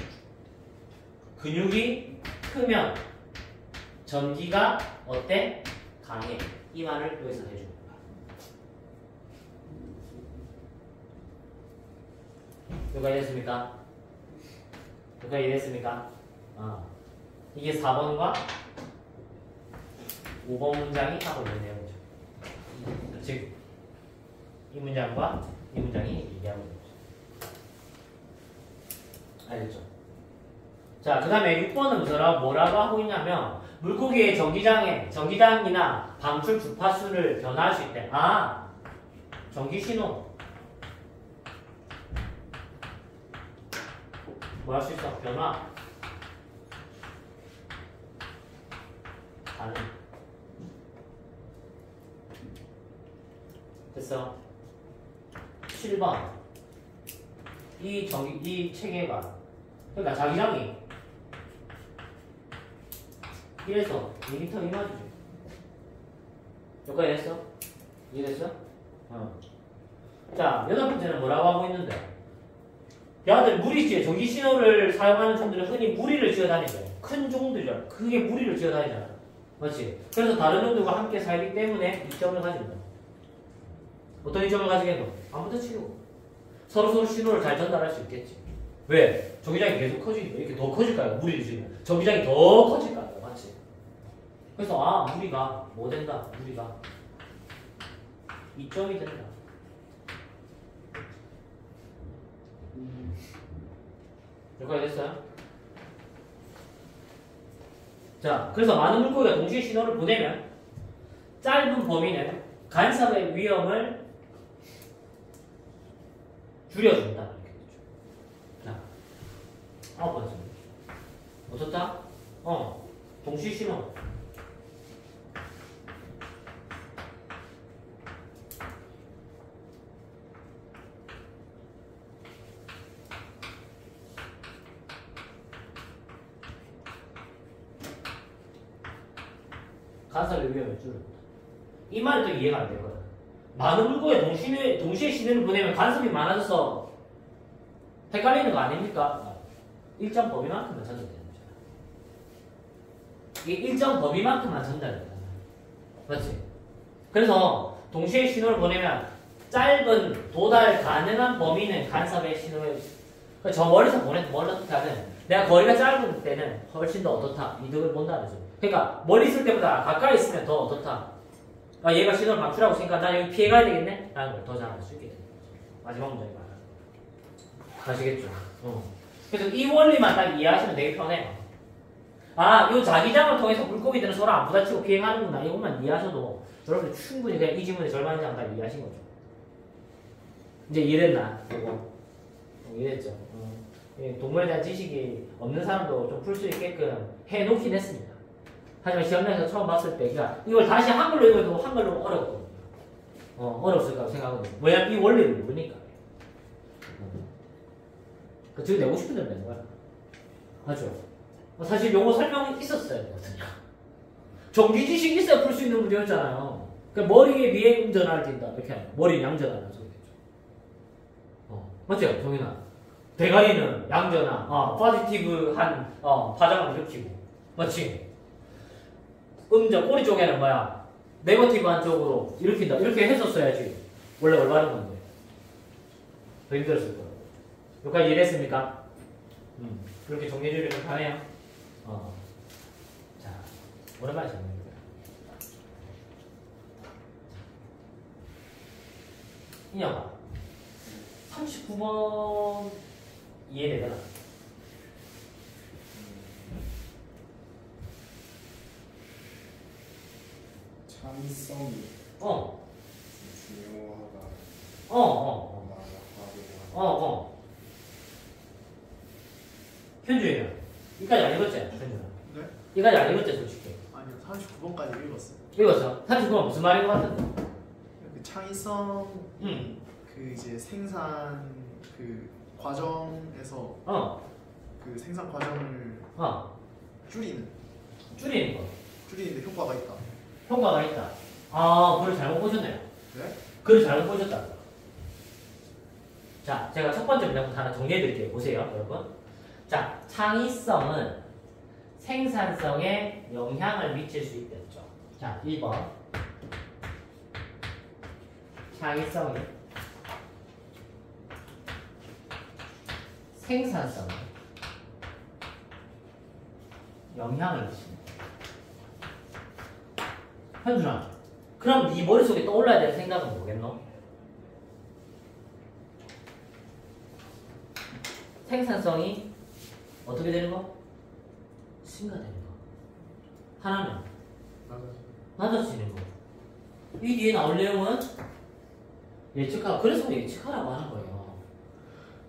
근육이 크면 전기가 어때? 강해. 이 말을 여기서 해주는 거야. 누가 이해했습니까? 누가 이해했습니까? 이게 4번과 5번 문장이 하고 있는 내용이죠. 즉, 이 문장과 이 문장이 얘기하고 있는 거죠. 알겠죠? 자, 그 다음에 6번은 뭐라고 하고 있냐면, 물고기의 전기장이나 방출 주파수를 변화할 수 있대. 아, 전기신호. 뭐 할 수 있어? 변화. 반응. 됐어. 7번. 이 체계가, 그러니까 자기장이 1에서 2m 미만이지. 여기까지 했어? 이해됐어? 자, 8번째는 뭐라고 하고 있는데? 야들 무리지. 전기신호를 사용하는 종들은 흔히 무리를 지어다니죠. 큰 종들이야. 그게 무리를 지어다니잖아. 맞지? 그래서 다른 종들과 함께 살기 때문에 이점을 가진다. 어떤 이점을 가지겠노? 안 부딪히고 서로 신호를 잘 전달할 수 있겠지. 왜? 전기장이 계속 커지니까. 이렇게 더 커질까요? 무리를 지으면 전기장이 더 커질까요? 맞지? 그래서 무리가 뭐 된다? 무리가 이점이 된다. 여기까지 됐어요? 자, 그래서 많은 물고기가 동시에 신호를 보내면 짧은 범위는 간섭의 위험을 줄여준다. 이렇게 되죠. 자, 9번째. 어떻다? 동시 신호. 간섭의 위험을 줄여준다. 이 말이 또 이해가 안 되거든. 많은 물고기가 동시에 신호를 보내면 간섭이 많아져서 헷갈리는 거 아닙니까? 일정 범위만큼만 전달되는 거잖아. 이게 일정 범위만큼만 전달되잖아. 맞지? 그래서 동시에 신호를 보내면 짧은 도달 가능한 범위는 간섭의 신호에 저 멀리서 보내도 뭘 어떻게 하든 내가 거리가 짧은 때는 훨씬 더 어떻다 이득을 본다는 거죠. 그러니까 멀리 있을 때보다 가까이 있으면 더 어떻다. 아, 얘가 신호를 방출하고 있으니까 나 여기 피해가야 되겠네? 라는 걸 더 잘 알 수 있게 되는 거죠. 마지막 문장이 많아요. 아시겠죠? 그래서 이 원리만 딱 이해하시면 되게 편해요. 아, 이 자기장을 통해서 물고기들은 서로 안 부딪히고 비행하는구나. 이것만 이해하셔도 여러분들 충분히 그냥 이 지문의 절반 이상 다 이해하신 거죠. 이제 이해됐나? 이거. 이해됐죠? 동물에 대한 지식이 없는 사람도 좀 풀 수 있게끔 해놓긴 했습니다. 하지만 시험장에서 처음 봤을 때, 그러니까 이걸 다시 한글로 읽어도 한글로 어렵거든요. 어렵을 거라고 생각하거든요. 왜냐면 이 원리를 모르니까. 그 지금 내고 싶은 대로 낸 거야. 맞죠? 사실 용어 설명이 있었어야 되거든요. 정기 지식이 있어야 풀 수 있는 문제였잖아요. 그러니까 머리에 비해 음전화를 띈다. 이렇게 하면 머리는 양전화라는 소리겠죠. 맞죠? 정인아. 대가리는 양전화, 포지티브한 파장을 일으키고. 맞지? 꼬리 쪽에는 뭐야? 네거티브한 쪽으로 일으킨다. 이렇게 했었어야지. 원래 올바른 건데. 더 힘들었을 거예요. 여기까지 이해됐습니까? 그렇게 정리해주려면 편해요. 자, 오랜만에 정리해볼게요. 인혁아, 39번 이해되잖아. 창의성이 중요하다. 현주이는 이까지 안 읽었지? 현주는? 네? 이까지 안 읽었지, 솔직히? 아니요, 39번까지 읽었어요. 읽었어? 39번 무슨 말인 것 같은데? 그 창의성, 그 이제 생산 그 과정에서 그 생산 과정을 줄이는 거. 줄이는데 효과가 있다. 효과가 있다. 아, 글을 잘못 보셨네요. 네? 글을 잘못 보셨다. 자, 제가 첫 번째 문장부터 하나 정리해드릴게요. 보세요, 여러분. 자, 창의성은 생산성에 영향을 미칠 수 있겠죠. 자, 1번. 창의성이 생산성에 영향을 미칩니다. 현준아, 그럼 네 머릿속에 떠올라야 될 생각은 뭐겠노? 생산성이 어떻게 되는 거? 증가되는 거. 하나는 낮아지는 거. 이 뒤에 나올 내용은 예측하라. 그래서 예측하라고 하는 거예요.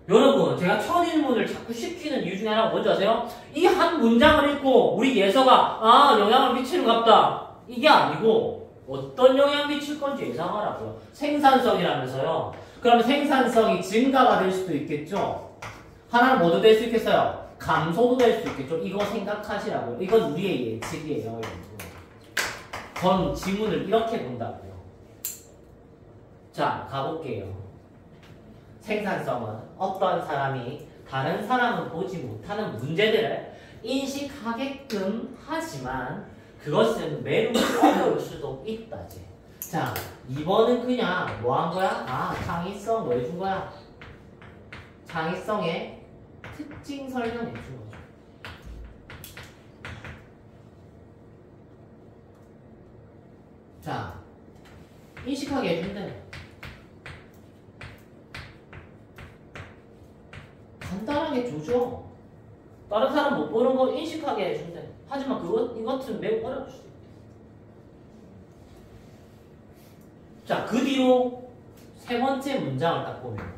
여러분, 제가 첫일문을 자꾸 시키는 이유 중에 하나가 뭔지 아세요? 이 한 문장을 읽고 우리 예서가 영향을 미치는 것 같다. 이게 아니고 어떤 영향을 미칠 건지 예상하라고요. 생산성이라면서요. 그럼 생산성이 증가가 될 수도 있겠죠. 하나는 뭐도 될 수 있겠어요? 감소도 될 수 있겠죠. 이거 생각하시라고요. 이건 우리의 예측이에요. 전 지문을 이렇게 본다고요. 자, 가볼게요. 생산성은 어떤 사람이 다른 사람은 보지 못하는 문제들을 인식하게끔 하지만 그것은 매우 어려울 수도 있다지. 자, 2번은 그냥 뭐 한 거야? 창의성 뭐 해준 거야? 창의성의 특징 설명해 준 거죠. 자, 인식하게 해준대. 간단하게 주죠. 다른 사람 못 보는 거 인식하게 해준대. 하지만 이것은 매우 어려울 수 있대. 자, 그 뒤로 세 번째 문장을 딱 보면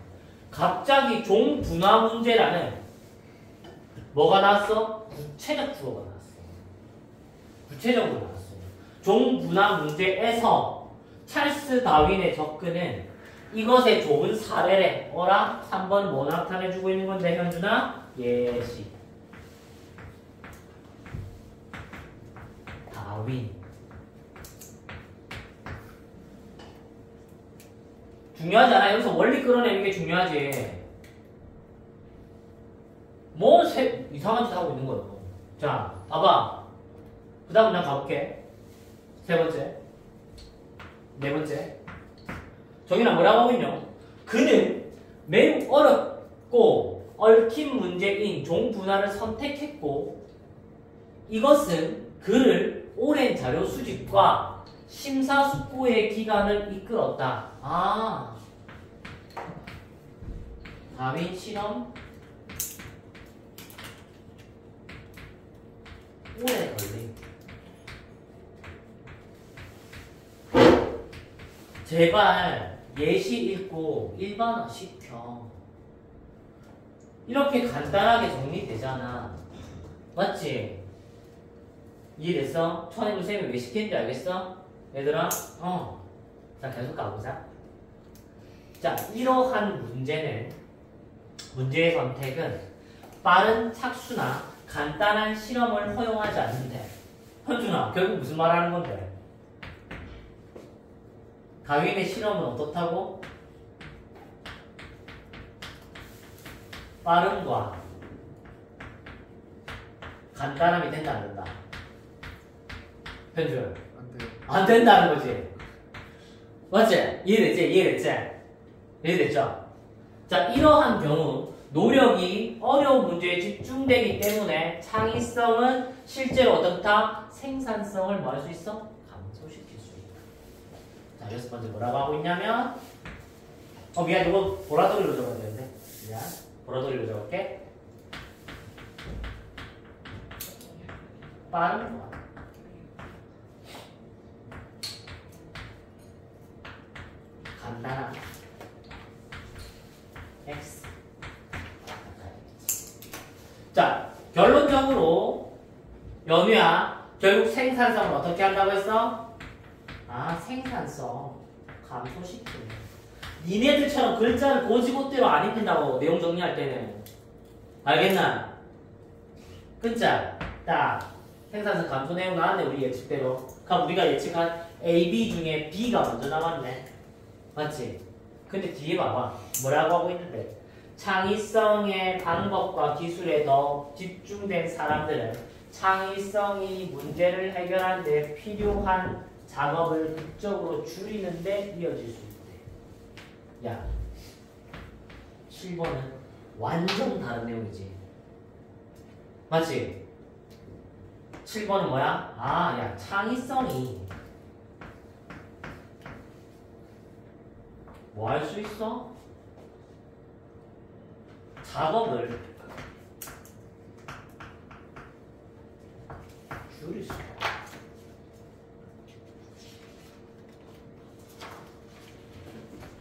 갑자기 종분화 문제라는 뭐가 나왔어? 구체적 주어가 나왔어. 구체적으로 나왔어요. 종분화 문제에서 찰스 다윈의 접근은 이것의 좋은 사례래. 어라? 3번 뭐 나타내주고 있는 건데, 현준아? 예시. 다윈. 중요하지 않아? 여기서 원리 끌어내는 게 중요하지. 이상한 짓 하고 있는 거예요. 자, 봐봐. 그 다음 난 가볼게. 세 번째. 네 번째. 정인아 뭐라고 하고 있냐? 그는 매우 어렵고 얽힌 문제인 종분할을 선택했고 이것은 그를 오랜 자료 수집과 심사숙고의 기간을 이끌었다. 아, 다윈 실험 오래 걸림. 제발 예시 읽고 일반화 시켜. 이렇게 간단하게 정리되잖아. 맞지? 이해됐어? 천혜무 쌤이 왜 시키는지 알겠어? 얘들아? 자, 계속 가보자. 자, 이러한 문제의 선택은 빠른 착수나 간단한 실험을 허용하지 않는데. 현준아, 결국 무슨 말 하는 건데? 다윈의 실험은 어떻다고? 빠름과 간단함이 된다, 안 된다? 현준, 안 돼. 안 된다는 거지. 맞지? 이해됐죠? 자, 이러한 경우 노력이 어려운 문제에 집중되기 때문에 창의성은 실제로 어떻다? 생산성을 뭐 할 수 있어? 감소시킬 수 있다. 자, 여섯 번째 뭐라고 하고 있냐면 미안, 이거 보라돌이로 적어야 되는데. 미안, 보라돌이로 적을게. 빠른 거. 간단한 X. 자, 결론적으로 연우야, 결국 생산성을 어떻게 한다고 했어? 아, 생산성 감소시키네. 니네들처럼 글자를 고지고대로 안 읽는다고, 내용 정리할 때는. 알겠나? 끝자 딱 생산성 감소 내용 나왔네, 우리 예측대로. 그럼 우리가 예측한 A, B 중에 B가 먼저 나왔네. 맞지? 근데 뒤에 봐봐. 뭐라고 하고 있는데? 창의성의 방법과 기술에 더 집중된 사람들은 창의성이 문제를 해결하는 데 필요한 작업을 극적으로 줄이는 데 이어질 수 있대. 야, 7번은 완전 다른 내용이지. 맞지? 7번은 뭐야? 아, 야, 창의성이 뭐 할 수 있어? 작업을 줄일 수 있어.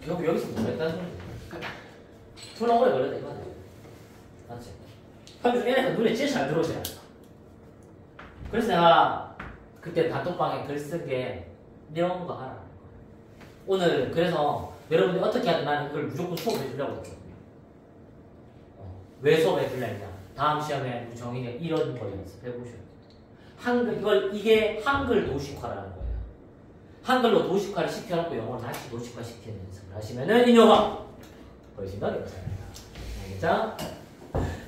결국 여기서 뭐 했다는 소리야? 졸라 오래 걸렸다 이거야. 맞지? 현준 얘네가 눈에 제일 잘 들어오지 않아. 그래서 내가 그때 단톡방에 글 쓴 게 이런 거 하라. 오늘 그래서 여러분들이 어떻게 하든 나는 그걸 무조건 수업해 주려고 했거든요. 왜 수업해 주려 했냐? 다음 시험에 우리 정인이 이런 거 연습해보셔야 돼요. 한글, 이게 한글 도식화라는 거예요. 한글로 도식화를 시켜놓고 영어로 다시 도식화 시키는 연습을 하시면은 이 영어 훨씬 더 괜찮아요. 알겠죠?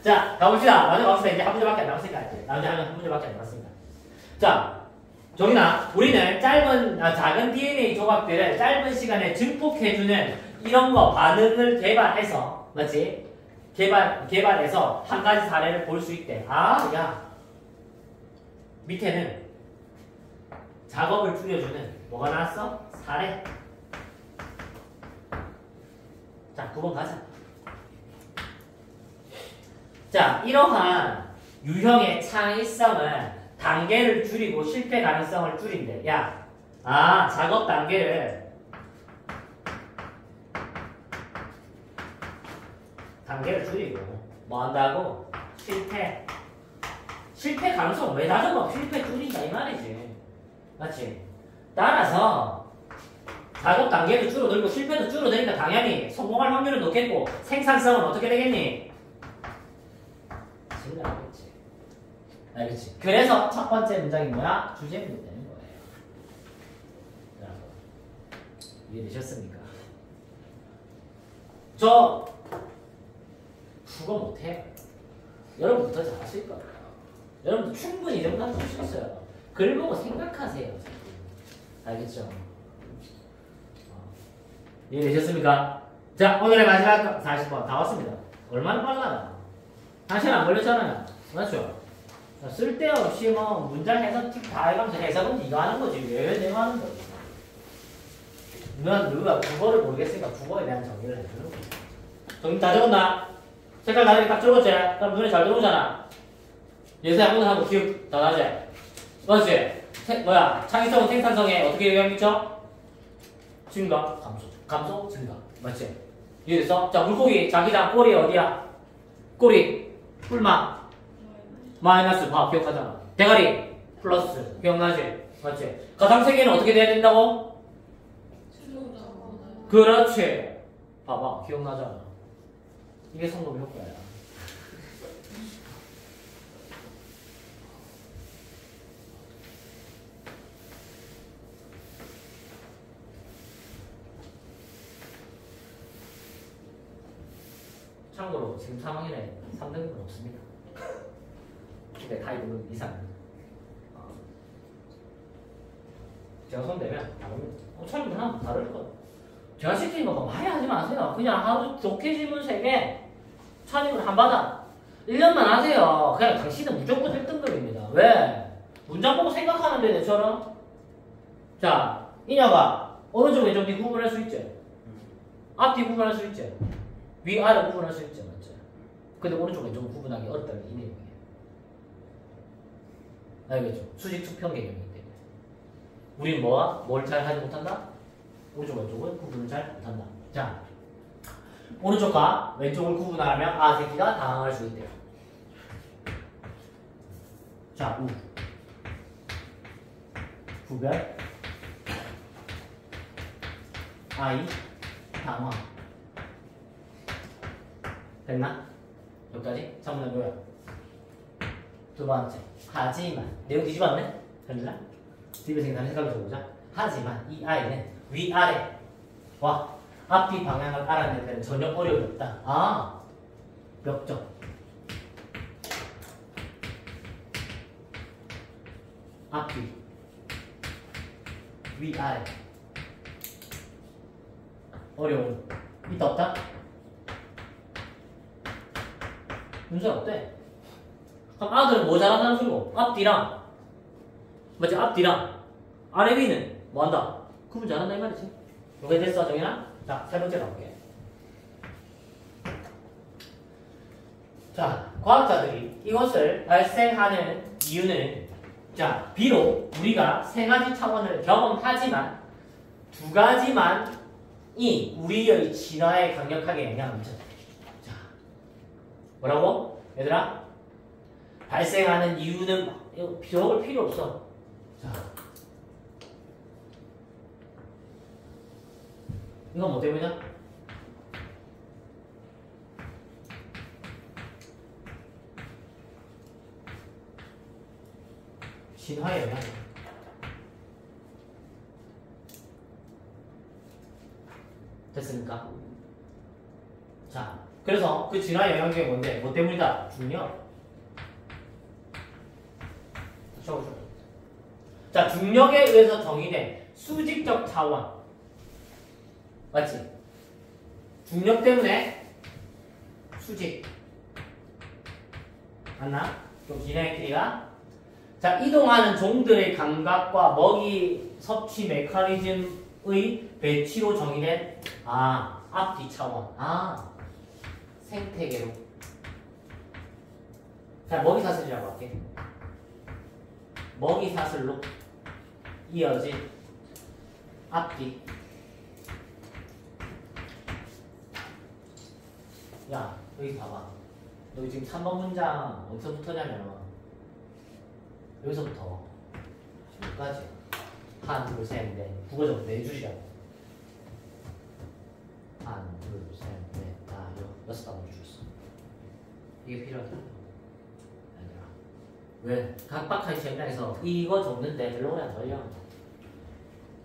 자, 가봅시다. 마지막 학습에 이제 한 문제밖에 안 남았으니까. 한 문제밖에 안 남았으니까. 자, 정인아, 우리는 작은 DNA 조각들을 짧은 시간에 증폭해주는 이런 거 반응을 개발해서, 맞지? 개발해서 한 가지 사례를 볼 수 있대. 아, 야. 밑에는 작업을 줄여주는 뭐가 나왔어? 사례. 자, 9번 가자. 자, 이러한 유형의 창의성은 단계를 줄이고 실패 가능성을 줄인대. 야, 작업 단계를 줄이고 뭐 한다고? 실패 가능성 왜 낮아봐? 실패 줄인다 이 말이지. 맞지? 따라서 작업 단계도 줄어들고 실패도 줄어드니까 당연히 성공할 확률은 높겠고 생산성은 어떻게 되겠니? 증가하겠지. 알겠지? 그래서 첫 번째 문장이 뭐야? 주제문이 되는 거예요. 여러분, 이해되셨습니까? 저 국어 못해. 여러분도 더 잘하실 거예요. 여러분도 충분히 이 정도 하실 수 있어요. 글 보고 생각하세요. 알겠죠? 이해되셨습니까? 자, 오늘의 마지막 40번 다 왔습니다. 얼마나 빨라요? 1시간 안 걸렸잖아요. 맞죠? 쓸데없이 뭐 문장 해석 팁 다 해가면서 해석은 네가 하는 거지. 왜 내가 하는 거지? 누가 국어를 모르겠으니까 국어에 대한 정의를 해주는 거지. 정의 다 적었나? 색깔 나중에 딱 적었지? 그럼 눈에 잘 들어오잖아. 예사 한번하고 기억 다 나지? 맞지? 창의성은 생산성에 어떻게 영향 미쳐? 증가, 감소. 감소, 증가. 맞지? 이해됐어? 자, 물고기 자기장 꼬리 어디야? 꼬리, 뿔망, 마이너스. 봐, 기억하잖아. 대가리, 플러스. 기억나지? 맞지? 가상 세계는 어떻게 돼야 된다고? 그렇지. 봐봐, 기억나잖아. 이게 성공 효과야. 참고로 지금 3학년에 3등급은 없습니다. 근데 다 2등급 이상. 제가 손대면 차림은 하나 다를 거예요. 제가 시키는 거 많이 하지 마세요. 그냥 하루 좋게 지문 3개, 차림은 한 바닥. 1년만 하세요. 그냥 당신은 무조건 1등급입니다. 왜? 문장 보고 생각하면 돼, 내처럼. 자, 이녀가 오른쪽 왼쪽 뒤 구분할 수 있지? 앞뒤 구분할 수 있지? 위아래 구분할 수 있지, 맞죠? 근데 오른쪽 왼쪽 구분하기 어렵다는 이 내용이에요. 알겠죠? 수직 수평 개념이기 때문에. 우린 뭘 잘 하지 못한다? 오른쪽 왼쪽을 구분을 잘 못한다. 자, 오른쪽과 왼쪽을 구분하려면 새끼가 당황할 수 있대요. 자, 구별, 당황. 됐나? 여기까지? 전문은 뭐야? 두 번째, 하지만. 내용 뒤집었네? 됐나? 뒤집어서 다른 생각을 해보자. 하지만 이 아이는 위아래와 앞뒤 방향을 알아낼 때는 전혀 어려움이 없다. 몇 점? 앞뒤, 위아래. 어려움 있다 없다? 문제 어때? 그럼 아들은 뭐 잘한다는 소리고? 앞뒤랑 맞지? 앞뒤랑 아래 위는 뭐 한다? 구분 잘한다 이 말이지. 요게 됐어 정연아? 자, 세 번째 가볼게. 자, 과학자들이 이것을 발생하는 이유는 자, 비록 우리가 세 가지 차원을 경험하지만 두 가지만이 우리의 진화에 강력하게 영향을 미쳤다. 자, 뭐라고? 얘들아? 발생하는 이유는 적을 필요 없어. 자, 이건 뭐 때문이야? 진화의 영향. 됐습니까? 자, 그래서 그 진화의 영향이 뭔데? 뭐 때문이다? 중력. 자, 중력에 의해서 정의된 수직적 차원. 맞지? 중력 때문에 수직. 맞나? 좀 진행의 길이가. 자, 이동하는 종들의 감각과 먹이 섭취 메커니즘의 배치로 정의된 앞뒤 차원. 생태계로. 자, 먹이 사슬이라고 할게. 먹이 사슬로 이어진 앞뒤. 야, 여기 봐봐. 너 지금 3번 문장 어디서부터냐면 여기서부터 여기까지. 하나, 둘, 셋, 넷. 국어적으로 네 줄이라고. 하나, 둘, 셋, 넷, 다, 여섯 단어를 줄였어. 이게 필요하다. 얘들아. 왜? 각박한 시험장에서 이거 적는데 별로 오래 안 걸려.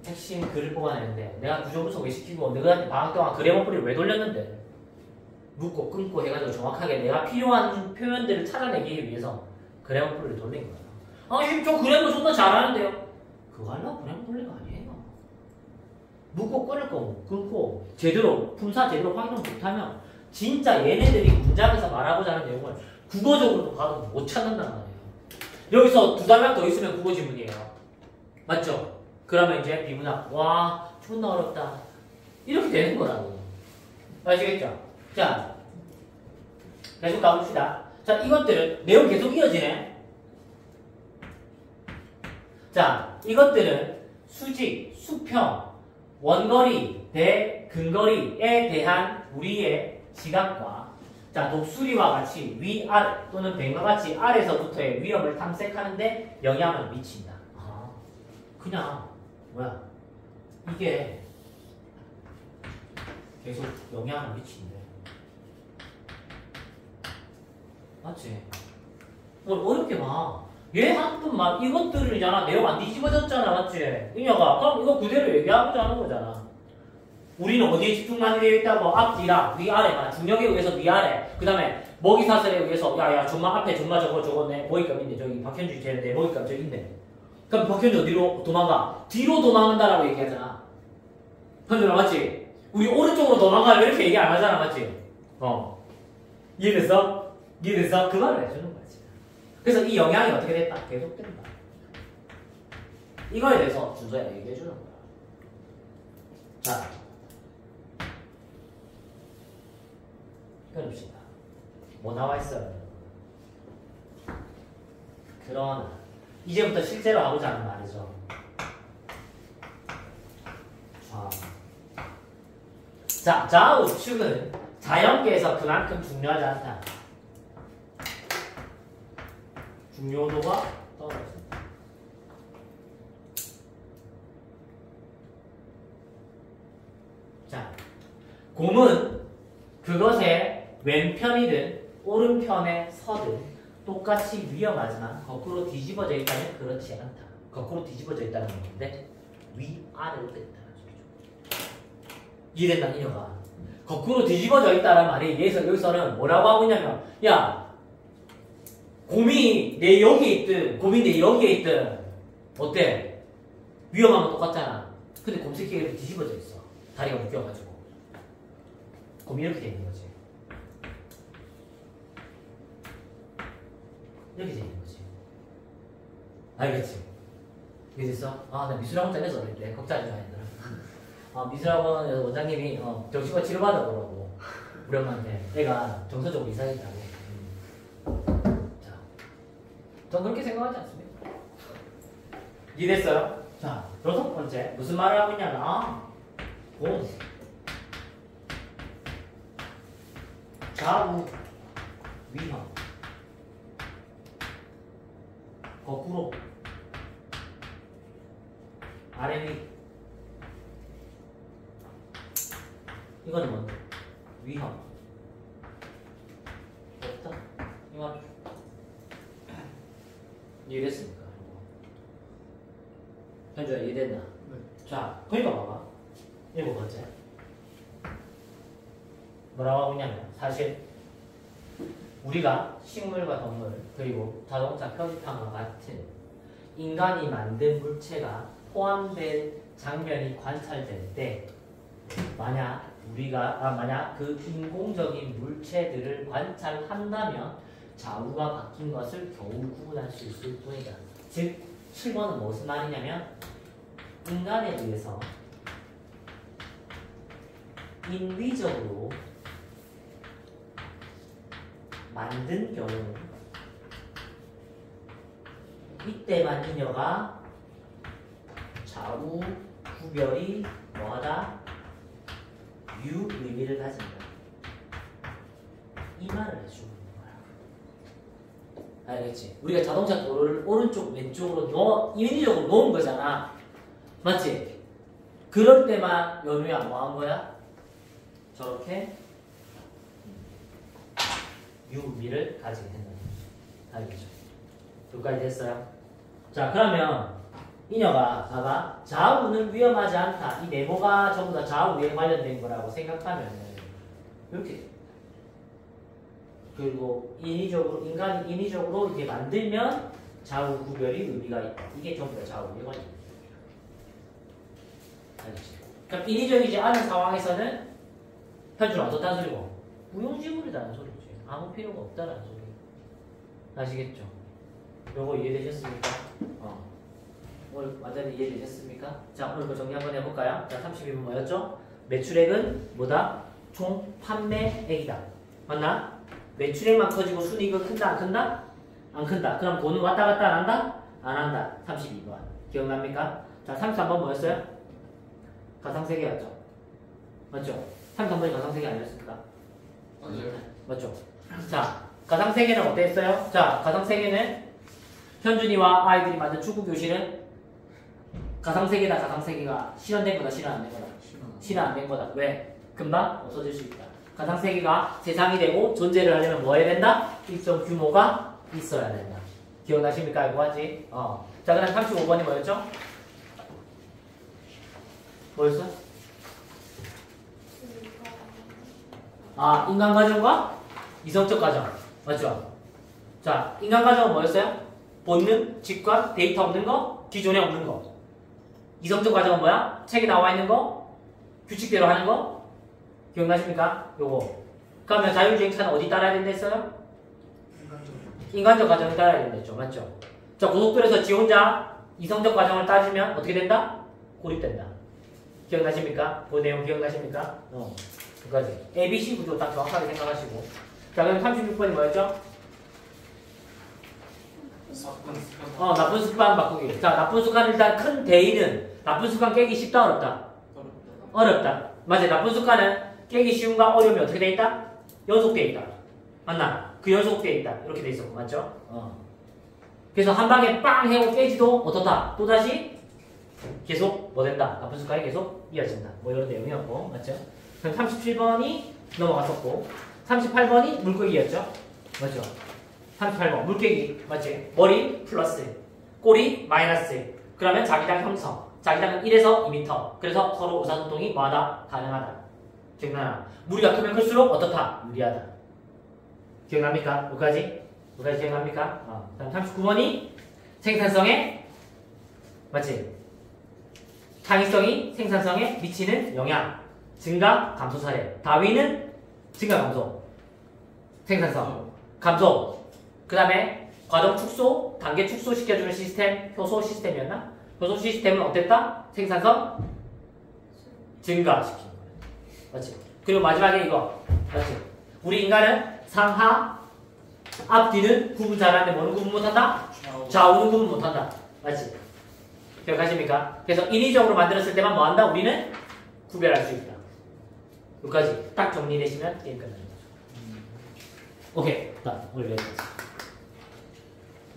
핵심 글을 뽑아내는데 내가 구조분 소개시키고 너희한테 방학 동안 그래머 뿌리를 왜 돌렸는데? 묶고 끊고 해가지고 정확하게 내가 필요한 표현들을 찾아내기 위해서 그래머풀을 돌린 거야. 아니 저 그래머 존나 잘하는데요. 그거 하려고 그래머 돌린 거 아니에요. 묶고 끊을 거 끊고 제대로 품사 제대로 확인 못하면 진짜 얘네들이 문장에서 말하고자 하는 내용을 국어적으로도 봐도 못 찾는단 말이에요. 여기서 두 단락 더 있으면 국어 지문이에요. 맞죠? 그러면 이제 비문학 와 존나 어렵다 이렇게 되는 거라고. 아시겠죠? 자 계속 가봅시다. 자 이것들은 내용 계속 이어지네. 자 이것들은 수직, 수평, 원거리, 대근거리에 대한 우리의 시각과 자 독수리와 같이 위아래 또는 뱀과 같이 아래서부터의 위협을 탐색하는데 영향을 미친다. 아, 그냥 뭐야 이게 계속 영향을 미친대. 맞지? 뭘 어렵게 봐. 얘 한푼 막 이것들이잖아. 내용 안 뒤집어졌잖아. 맞지? 이녀가 그럼 이거 그대로 얘기하고자 하는 거잖아. 우리는 어디에 집중 많이 되어 있다고? 앞, 뒤라, 위아래, 중력에 의해서 위아래. 그 다음에 먹이사슬에 의해서 야야 존마 앞에 존마 저거 내 먹이감 있네. 저기 박현주 쟤내 먹이감 저기 있네. 그럼 박현주 어디로 도망가? 뒤로 도망간다라고 얘기하잖아. 현주라 맞지? 우리 오른쪽으로 도망가 이렇게 얘기 안 하잖아. 맞지? 이해됐어? 이해됐어? 그 말을 해주는 거지. 그래서 이 영향이 어떻게 됐다? 계속된다. 이거에 대해서 준서야 얘기해주는 거야. 자, 끊읍시다. 뭐 나와있어요? 그러나 이제부터 실제로 하고자 하는 말이죠. 자, 좌우측은 자연계에서 그만큼 중요하지 않다. 중요도가 떨어진다. 자, 곰은 그것의 왼편이든 오른편에 서든 똑같이 위험하지만 거꾸로 뒤집어져 있다면 그렇지 않다. 거꾸로 뒤집어져 있다는 건데 위아래로 돼 있다는 소리죠. 이해된다 이녀가. 거꾸로 뒤집어져 있다는 말이 여기서는 뭐라고 하고 있냐면 야 곰이 내 여기에 있든 곰이 내 여기에 있든 어때? 위험하면 똑같잖아. 근데 곰 새끼가 이렇게 뒤집어져 있어. 다리가 묶여가지고 곰이 이렇게 돼 있는 거지. 이렇게 돼 있는 거지. 알겠지? 이해됐어? 아, 나 미술학원 다녀서 그랬대. 걱정하지 마, 얘들아. 미술학원 원장님이 정신과 치료받아보라고 우리 엄마한테 애가 정서적으로 이상했다고. 자, 전 그렇게 생각하지 않습니다. 이해됐어요? 자, 여섯 번째 무슨 말을 하고 있냐면 곰 좌우 위험 거꾸로 아래 위 이거는 뭔데? 위험 없다 이 말 이해됐습니까? 현주야 이해됐나? 네. 자 그러니까 봐봐 일곱 번째 뭐라고 하고 있냐면 사실 우리가 식물과 동물 그리고 자동차 표지판과 같은 인간이 만든 물체가 포함된 장면이 관찰될 때 만약 그 인공적인 물체들을 관찰한다면 좌우가 바뀐 것을 겨우 구분할 수 있을 뿐이다. 즉 7번은 무슨 말이냐면 인간에 의해서 인위적으로 만든 경우 이때만 이녀가 좌우 구별이 뭐하다? 유의미를 가진다. 이 말을 해주는 거야. 알겠지? 우리가 자동차 도로를 오른쪽 왼쪽으로 인위적으로 놓은 거잖아. 맞지? 그럴 때만 연우야 뭐 한 거야? 저렇게 유의미를 가지게 된다. 알겠죠? 여기까지 됐어요? 자 그러면 이녀가 봐봐 좌우는 위험하지 않다. 이 네모가 전부 다 좌우에 관련된 거라고 생각하면 이렇게 그리고 인간이 인위적으로 이렇게 만들면 좌우 구별이 의미가 있다. 이게 전부 다 좌우 예관입니다. 알겠지? 그럼 인위적이지 않은 상황에서는 현주는 어떻다는 소리고? 무용지물이라는 소리지. 아무 필요가 없다는 소리. 아시겠죠? 요거 이해되셨습니까? 오늘 완전히 이해되셨습니까? 자, 오늘 그 정리 한번 해볼까요? 자, 32분 뭐였죠? 매출액은 뭐다? 총 판매액이다. 맞나? 매출액만 커지고 순이익은 큰다, 안 큰다? 안 큰다. 그럼 돈은 왔다 갔다 안 한다? 안 한다. 32번. 기억납니까? 자, 33번 뭐였어요? 가상세계였죠? 맞죠? 33번이 가상세계 아니었습니까? 맞아요. 맞죠? 자, 가상세계는 어땠어요? 자, 가상세계는 현준이와 아이들이 만든 축구교실은 가상세계다, 가상세계가 실현된 거다, 실현 안 된 거다? 실현 안 된 거다. 왜? 금방 없어질 수 있다. 가상세계가 세상이 되고 존재를 하려면 뭐 해야 된다? 일정 규모가 있어야 된다. 기억나십니까? 알고 하지? 자, 그다음 35번이 뭐였죠? 뭐였어? 아, 인간과정과 이성적 과정. 맞죠? 자, 인간과정은 뭐였어요? 본능, 직관, 데이터 없는 거, 기존에 없는 거. 이성적 과정은 뭐야? 책에 나와 있는 거, 규칙대로 하는 거. 기억나십니까? 요거. 그러면 자율주행차는 어디 따라야 된다 했어요? 인간적 과정을 따라야 된다 했죠. 맞죠? 자, 고속도로에서 지 혼자 이성적 과정을 따지면 어떻게 된다? 고립된다. 기억나십니까? 그 내용 기억나십니까? 그까지. ABC 구조 딱 정확하게 생각하시고. 자, 그럼 36번이 뭐였죠? 나쁜 습관 바꾸기. 자, 나쁜 습관 일단 큰 대의는 나쁜 습관 깨기 쉽다, 어렵다? 어렵다. 맞아. 나쁜 습관은 깨기 쉬움과 어려움이 어떻게 돼 있다? 연속돼 있다. 맞나? 그 연속돼 있다. 이렇게 돼 있었고, 맞죠? 그래서 한 방에 빵 해고 깨지도 어떻다? 또다시 계속 뭐 된다? 나쁜 습관이 계속 이어진다. 뭐 이런 내용이었고, 맞죠? 그럼 37번이 넘어갔었고, 38번이 물고기였죠? 맞죠? 38번 물개기 맞지? 머리 플러스 꼬리 마이너스. 그러면 자기장 형성. 자기장은 1에서 2m. 그래서 서로 의사소통이 뭐하다? 가능하다. 기억나나? 무리가 크면 클수록 어떻다? 유리하다. 기억납니까? 여기까지 기억납니까? 다음 39번이 생산성에 맞지? 창의성이 생산성에 미치는 영향. 증가 감소 사례. 다윈은 증가 감소. 생산성 감소. 그 다음에 과정 축소, 단계 축소 시켜주는 시스템, 효소 시스템이었나? 효소 시스템은 어땠다? 생산성 증가시키는 거예요. 맞지? 그리고 마지막에 이거 맞지? 우리 인간은 상하, 앞뒤는 구분 잘하는데 뭐는 구분 못한다? 좌우는 구분 못한다. 맞지? 기억하십니까? 그래서 인위적으로 만들었을 때만 뭐한다? 우리는 구별할 수 있다. 여기까지 딱 정리되시면 게임 끝납니다. 오케이. 자, 오늘 여기까지.